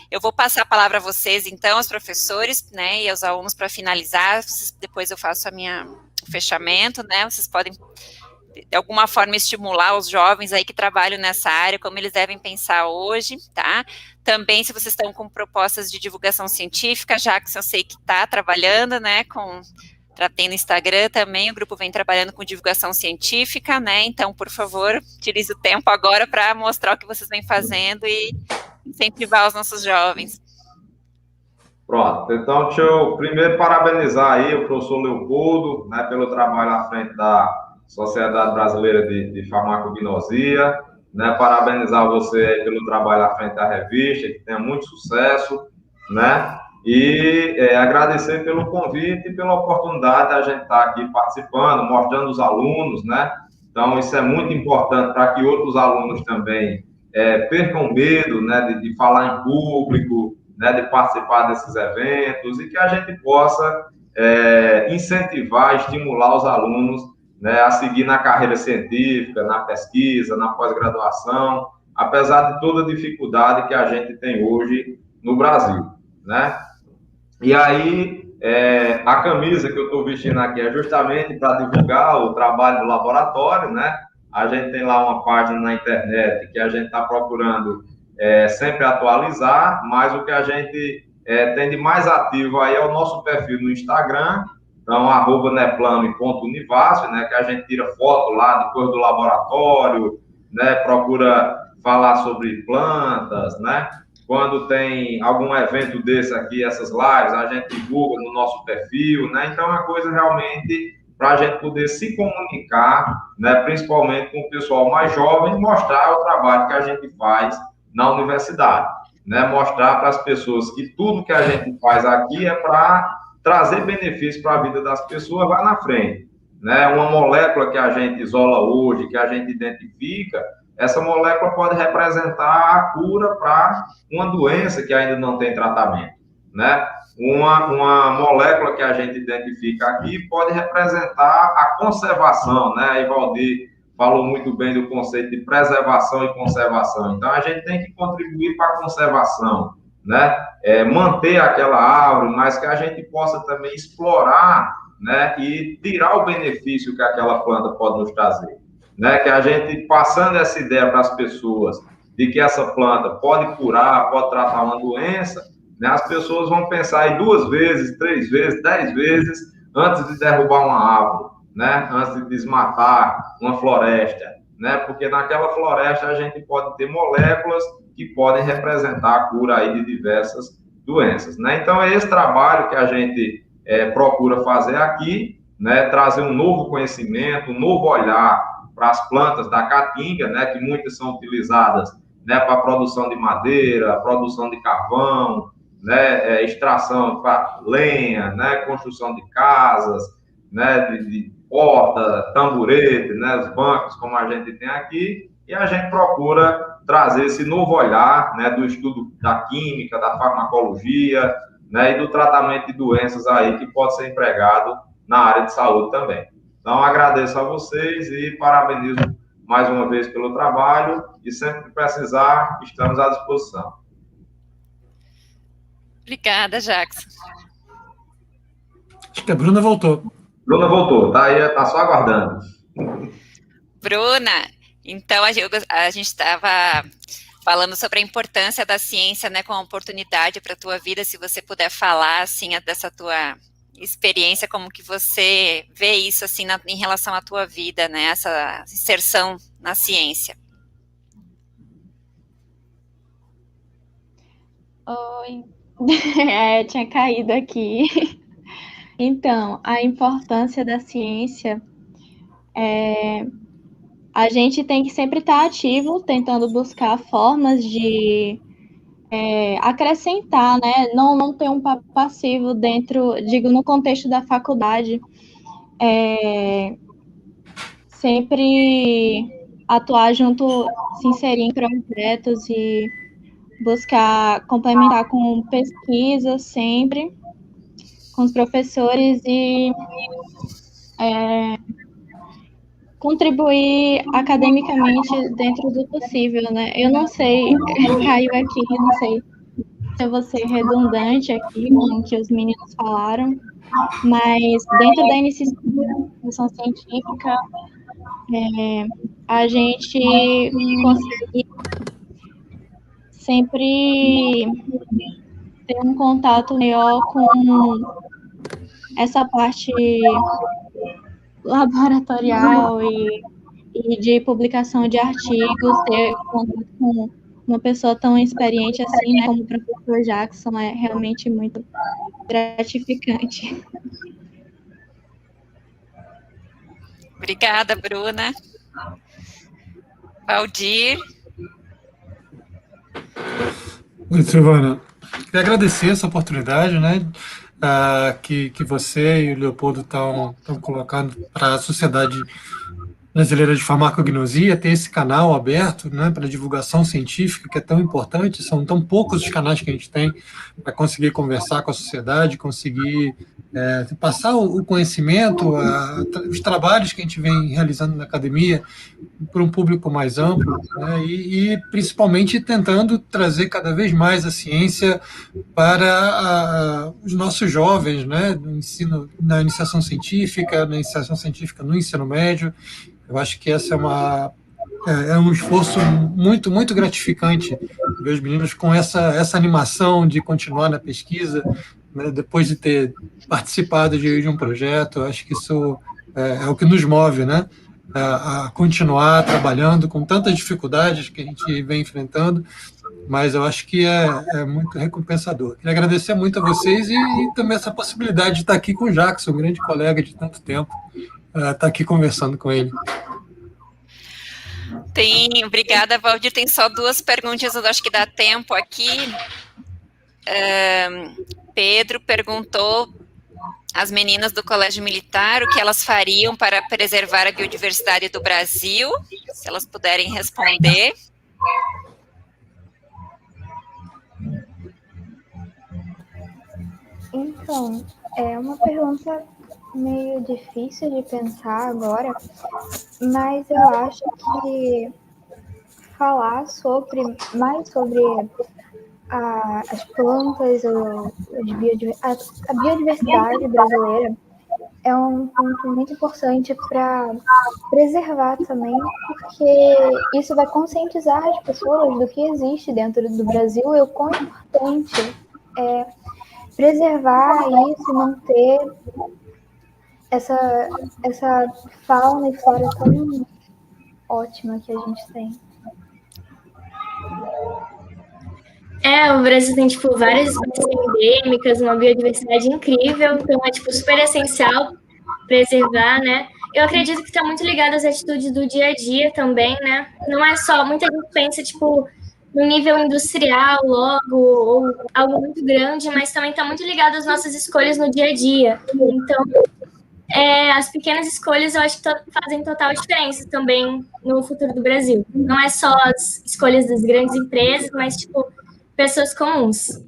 Eu vou passar a palavra a vocês, então, aos professores, né, e aos alunos para finalizar, depois eu faço o fechamento, né, vocês podem, de alguma forma, estimular os jovens aí que trabalham nessa área, como eles devem pensar hoje, tá? Também, se vocês estão com propostas de divulgação científica, já que eu sei que está trabalhando, né, tem no Instagram também, o grupo vem trabalhando com divulgação científica, né, então, por favor, utilize o tempo agora para mostrar o que vocês vêm fazendo e incentivar os nossos jovens. Pronto, então deixa eu primeiro parabenizar aí o professor Leopoldo, né, pelo trabalho à frente da Sociedade Brasileira de Farmacognosia, né, parabenizar você aí pelo trabalho à frente da revista, que tenha muito sucesso, né, e agradecer pelo convite e pela oportunidade de a gente estar aqui participando, mostrando os alunos, né? Então, isso é muito importante para que outros alunos também percam medo, né, de falar em público, né, de participar desses eventos, e que a gente possa incentivar, estimular os alunos, né, a seguir na carreira científica, na pesquisa, na pós-graduação, apesar de toda a dificuldade que a gente tem hoje no Brasil, né? E aí, a camisa que eu estou vestindo aqui é justamente para divulgar o trabalho do laboratório, né? A gente tem lá uma página na internet que a gente está procurando sempre atualizar, mas o que a gente tem de mais ativo aí é o nosso perfil no Instagram, então, @neplame.univasf, né? Que a gente tira foto lá de coisa do laboratório, né? Procura falar sobre plantas, né? Quando tem algum evento desse aqui, essas lives, a gente divulga no nosso perfil, né? Então, é uma coisa realmente para a gente poder se comunicar, né? Principalmente com o pessoal mais jovem, mostrar o trabalho que a gente faz na universidade, né? Mostrar para as pessoas que tudo que a gente faz aqui é para trazer benefícios para a vida das pessoas lá na frente, né? Uma molécula que a gente isola hoje, que a gente identifica, essa molécula pode representar a cura para uma doença que ainda não tem tratamento, né? Uma molécula que a gente identifica aqui pode representar a conservação, né? A Ivaldir falou muito bem do conceito de preservação e conservação. Então, a gente tem que contribuir para a conservação, né? Manter aquela árvore, mas que a gente possa também explorar, né? E tirar o benefício que aquela planta pode nos trazer. Né, que a gente, passando essa ideia para as pessoas de que essa planta pode curar, pode tratar uma doença, né, as pessoas vão pensar aí 2 vezes, 3 vezes, 10 vezes antes de derrubar uma árvore, né, antes de desmatar uma floresta, né, porque naquela floresta a gente pode ter moléculas que podem representar a cura aí de diversas doenças, né. Então é esse trabalho que a gente procura fazer aqui, né, trazer um novo conhecimento, um novo olhar para as plantas da caatinga, né, que muitas são utilizadas, né, para a produção de madeira, produção de carvão, né, extração para lenha, né, construção de casas, né, de porta, tamborete, né, os bancos, como a gente tem aqui, e a gente procura trazer esse novo olhar, né, do estudo da química, da farmacologia, né, e do tratamento de doenças aí que pode ser empregado na área de saúde também. Então, agradeço a vocês e parabenizo mais uma vez pelo trabalho e sempre que precisar, estamos à disposição. Obrigada, Jackson. Acho que a Bruna voltou. Bruna voltou, tá aí, tá só aguardando. Bruna, então a gente estava falando sobre a importância da ciência, né, como oportunidade para a tua vida, se você puder falar, assim, dessa tua experiência, como que você vê isso, assim, em relação à tua vida, né, essa inserção na ciência. Oi, tinha caído aqui. Então, a importância da ciência a gente tem que sempre estar ativo, tentando buscar formas de acrescentar, né? Não ter um papel passivo dentro, digo, no contexto da faculdade, sempre atuar junto, se inserir em projetos e buscar complementar com pesquisa sempre, com os professores e contribuir academicamente dentro do possível, né? Eu não sei, caiu aqui, eu não sei se eu vou ser redundante aqui com o que os meninos falaram, mas dentro da iniciação científica, a gente consegue sempre ter um contato maior com essa parte laboratorial e de publicação de artigos, ter contato com uma pessoa tão experiente assim, né, como o professor Jackson, é realmente muito gratificante. Obrigada, Bruna. Valdir. Oi, Silvana. Queria agradecer essa oportunidade, né, que você e o Leopoldo estão colocando para a Sociedade Brasileira de Farmacognosia, ter esse canal aberto, né, para divulgação científica, que é tão importante. São tão poucos os canais que a gente tem para conseguir conversar com a sociedade, conseguir passar o conhecimento, os trabalhos que a gente vem realizando na academia para um público mais amplo, né, e principalmente tentando trazer cada vez mais a ciência para os nossos jovens, né, no ensino, na iniciação científica no ensino médio. Eu acho que essa é um esforço muito, muito gratificante ver os meninos com essa animação de continuar na pesquisa, né, depois de ter participado de um projeto. Eu acho que isso é o que nos move, né, a continuar trabalhando com tantas dificuldades que a gente vem enfrentando, mas eu acho que é muito recompensador. Queria agradecer muito a vocês e também essa possibilidade de estar aqui com o Jackson, um grande colega de tanto tempo, estar aqui conversando com ele. Obrigada, Valdir. Tem só 2 perguntas, eu acho que dá tempo aqui. Pedro perguntou às meninas do Colégio Militar o que elas fariam para preservar a biodiversidade do Brasil, se elas puderem responder. Então, é uma pergunta meio difícil de pensar agora, mas eu acho que falar mais sobre as plantas, a biodiversidade brasileira é um ponto muito importante para preservar também, porque isso vai conscientizar as pessoas do que existe dentro do Brasil e o quão importante é preservar isso, manter essa fauna e flora tão ótima que a gente tem. O Brasil tem, várias espécies endêmicas, uma biodiversidade incrível, então é, super essencial preservar, né? Eu acredito que está muito ligado às atitudes do dia a dia também, né? Não é só, muita gente pensa, no nível industrial logo, ou algo muito grande, mas também está muito ligado às nossas escolhas no dia a dia. Então, as pequenas escolhas eu acho que fazem total diferença também no futuro do Brasil. Não é só as escolhas das grandes empresas, mas, pessoas comuns.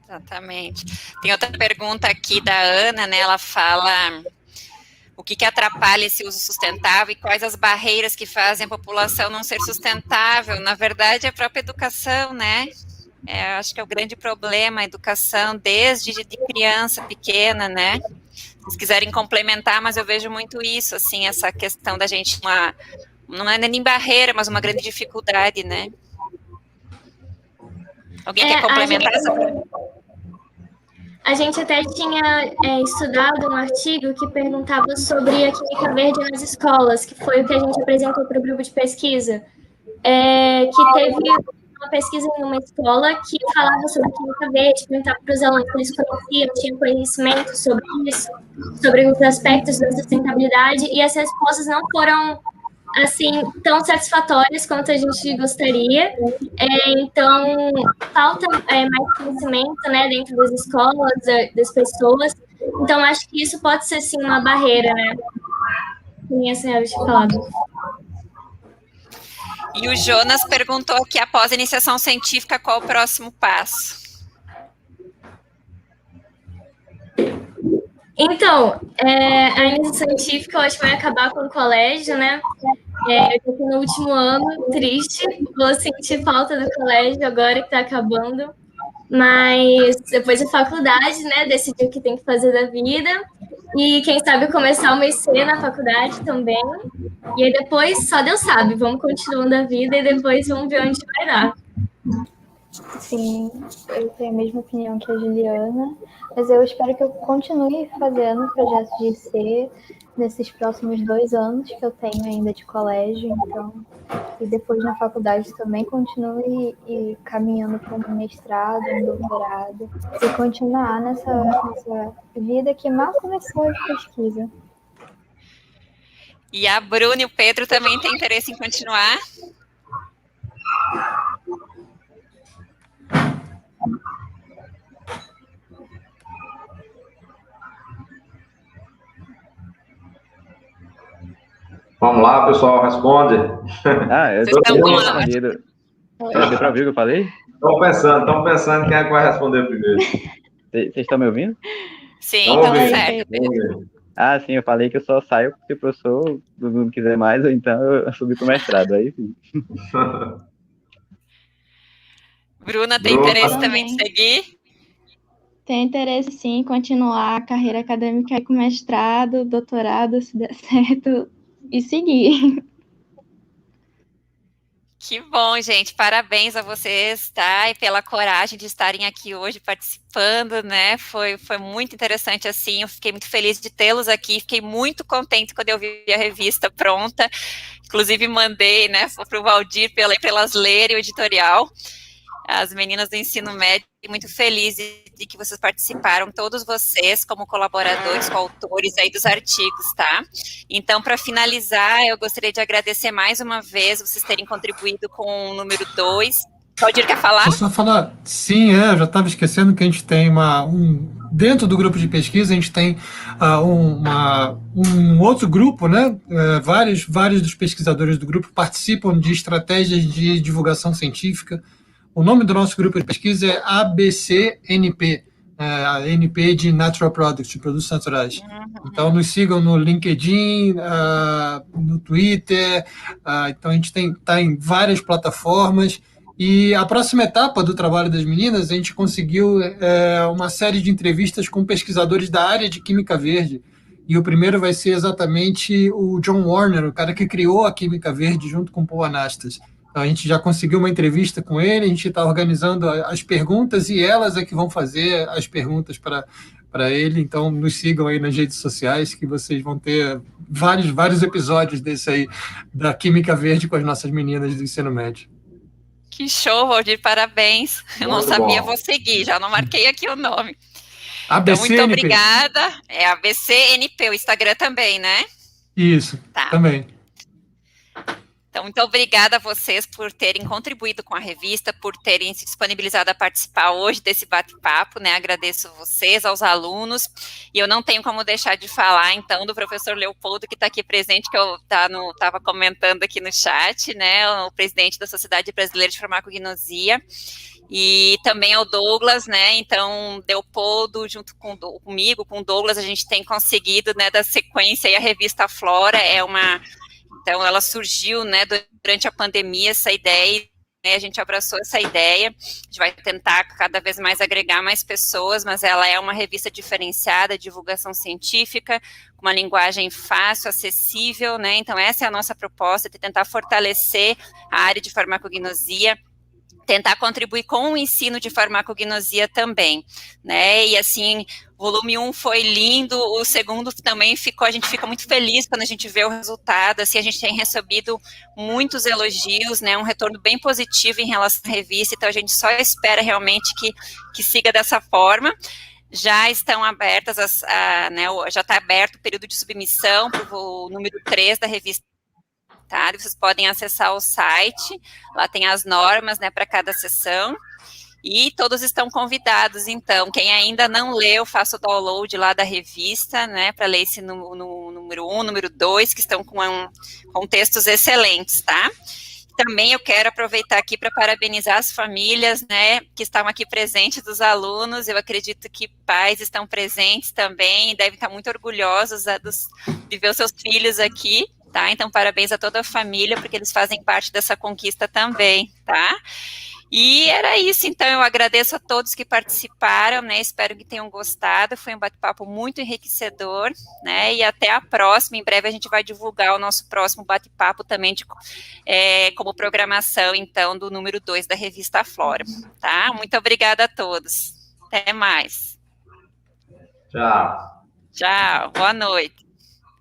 Exatamente. Tem outra pergunta aqui da Ana, né? Ela fala o que atrapalha esse uso sustentável e quais as barreiras que fazem a população não ser sustentável. Na verdade, é a própria educação, né? Acho que é o grande problema, a educação desde de criança pequena, né? Se quiserem complementar, mas eu vejo muito isso, assim, essa questão da gente, não é nem barreira, mas uma grande dificuldade, né? Alguém quer complementar essa pergunta? A gente até tinha estudado um artigo que perguntava sobre a química verde nas escolas, que foi o que a gente apresentou para o grupo de pesquisa, que teve uma pesquisa em uma escola que falava sobre química verde, perguntava para os alunos se eles conheciam, tinham conhecimento sobre isso, sobre os aspectos da sustentabilidade, e as respostas não foram assim, tão satisfatórias quanto a gente gostaria. Então, falta mais conhecimento, né, dentro das escolas, das pessoas. Então, acho que isso pode ser, sim, uma barreira, né? Como a senhora tinha falado. E o Jonas perguntou aqui, após a iniciação científica, qual o próximo passo? Então, a iniciação científica, eu acho que vai acabar com o colégio, né? Eu estou no último ano, triste, vou sentir falta do colégio agora que está acabando, mas depois da faculdade, né, decidir o que tem que fazer da vida, e quem sabe começar uma IC na faculdade também, e aí depois, só Deus sabe, vamos continuando a vida e depois vamos ver onde vai dar. Sim, eu tenho a mesma opinião que a Juliana, mas eu espero que eu continue fazendo projetos de IC nesses próximos 2 anos que eu tenho ainda de colégio, então, e depois na faculdade também continue caminhando para um mestrado, um doutorado, e continuar nessa vida que mal começou de pesquisa. E a Bruna e o Pedro também têm interesse em continuar? Vamos lá, pessoal, responde. Eu Vocês estão com respondido. Deu para ouvir o que eu falei? Estão pensando quem é que vai responder primeiro. Vocês estão me ouvindo? Sim, então certo. Sim, eu falei que eu só saio se o professor não quiser mais, ou então eu subi para o mestrado, aí sim. Bruna, tem interesse também de seguir? Tem interesse, sim, em continuar a carreira acadêmica com mestrado, doutorado, se der certo, e seguir. Que bom, gente. Parabéns a vocês, tá? E pela coragem de estarem aqui hoje participando, né? Foi muito interessante, assim. Eu fiquei muito feliz de tê-los aqui. Fiquei muito contente quando eu vi a revista pronta. Inclusive, mandei, né, para o Valdir pelas lerem o editorial. As meninas do ensino médio, muito feliz de que vocês participaram, todos vocês, como colaboradores, coautores aí dos artigos, tá? Então, para finalizar, eu gostaria de agradecer mais uma vez vocês terem contribuído com o número 2. Valdir, quer falar? Deixa eu só falar, sim, eu já estava esquecendo que a gente tem dentro do grupo de pesquisa, a gente tem um outro grupo, né? Vários dos pesquisadores do grupo participam de estratégias de divulgação científica. O nome do nosso grupo de pesquisa é ABCNP, a NP de Natural Products, de produtos naturais. Então, nos sigam no LinkedIn, no Twitter, então a gente está em várias plataformas. E a próxima etapa do trabalho das meninas, a gente conseguiu uma série de entrevistas com pesquisadores da área de Química Verde. E o primeiro vai ser exatamente o John Warner, o cara que criou a Química Verde junto com o Paul Anastas. Então, a gente já conseguiu uma entrevista com ele, a gente está organizando as perguntas e elas é que vão fazer as perguntas para ele. Então, nos sigam aí nas redes sociais que vocês vão ter vários episódios desse aí, da Química Verde com as nossas meninas do ensino médio. Que show, Valdir, parabéns. Eu não sabia, vou seguir, já não marquei aqui o nome. ABCNP. Então, muito obrigada. É ABCNP, o Instagram também, né? Isso, também. Então, muito obrigada a vocês por terem contribuído com a revista, por terem se disponibilizado a participar hoje desse bate-papo, né? Agradeço vocês, aos alunos, e eu não tenho como deixar de falar, então, do professor Leopoldo, que está aqui presente, que eu estava comentando aqui no chat, né? O presidente da Sociedade Brasileira de Farmacognosia, e também ao Douglas, né? Então, Leopoldo, junto comigo, com o Douglas, a gente tem conseguido, né, dar sequência aí a revista Flora, Então, ela surgiu, né, durante a pandemia, essa ideia, né, a gente abraçou essa ideia, a gente vai tentar cada vez mais agregar mais pessoas, mas ela é uma revista diferenciada, divulgação científica, com uma linguagem fácil, acessível, né, então essa é a nossa proposta, de tentar fortalecer a área de farmacognosia, tentar contribuir com o ensino de farmacognosia também, né, e assim, o volume 1 foi lindo, o segundo também a gente fica muito feliz quando a gente vê o resultado, assim, a gente tem recebido muitos elogios, né, um retorno bem positivo em relação à revista, então a gente só espera realmente que siga dessa forma. Já estão abertas, né, já está aberto o período de submissão para o número 3 da revista tá? Vocês podem acessar o site, lá tem as normas, né, para cada sessão. E todos estão convidados, então, quem ainda não leu, faça o download lá da revista, né, para ler esse no número 1, número 2, que estão com textos excelentes, tá? Também eu quero aproveitar aqui para parabenizar as famílias, né, que estavam aqui presentes dos alunos. Eu acredito que pais estão presentes também, e devem estar muito orgulhosos de ver os seus filhos aqui, tá? Então, parabéns a toda a família, porque eles fazem parte dessa conquista também, tá? E era isso, então eu agradeço a todos que participaram, né, espero que tenham gostado, foi um bate-papo muito enriquecedor, né, e até a próxima, em breve a gente vai divulgar o nosso próximo bate-papo também como programação, então, do número 2 da revista Flora, tá? Muito obrigada a todos, até mais. Tchau. Tchau, boa noite.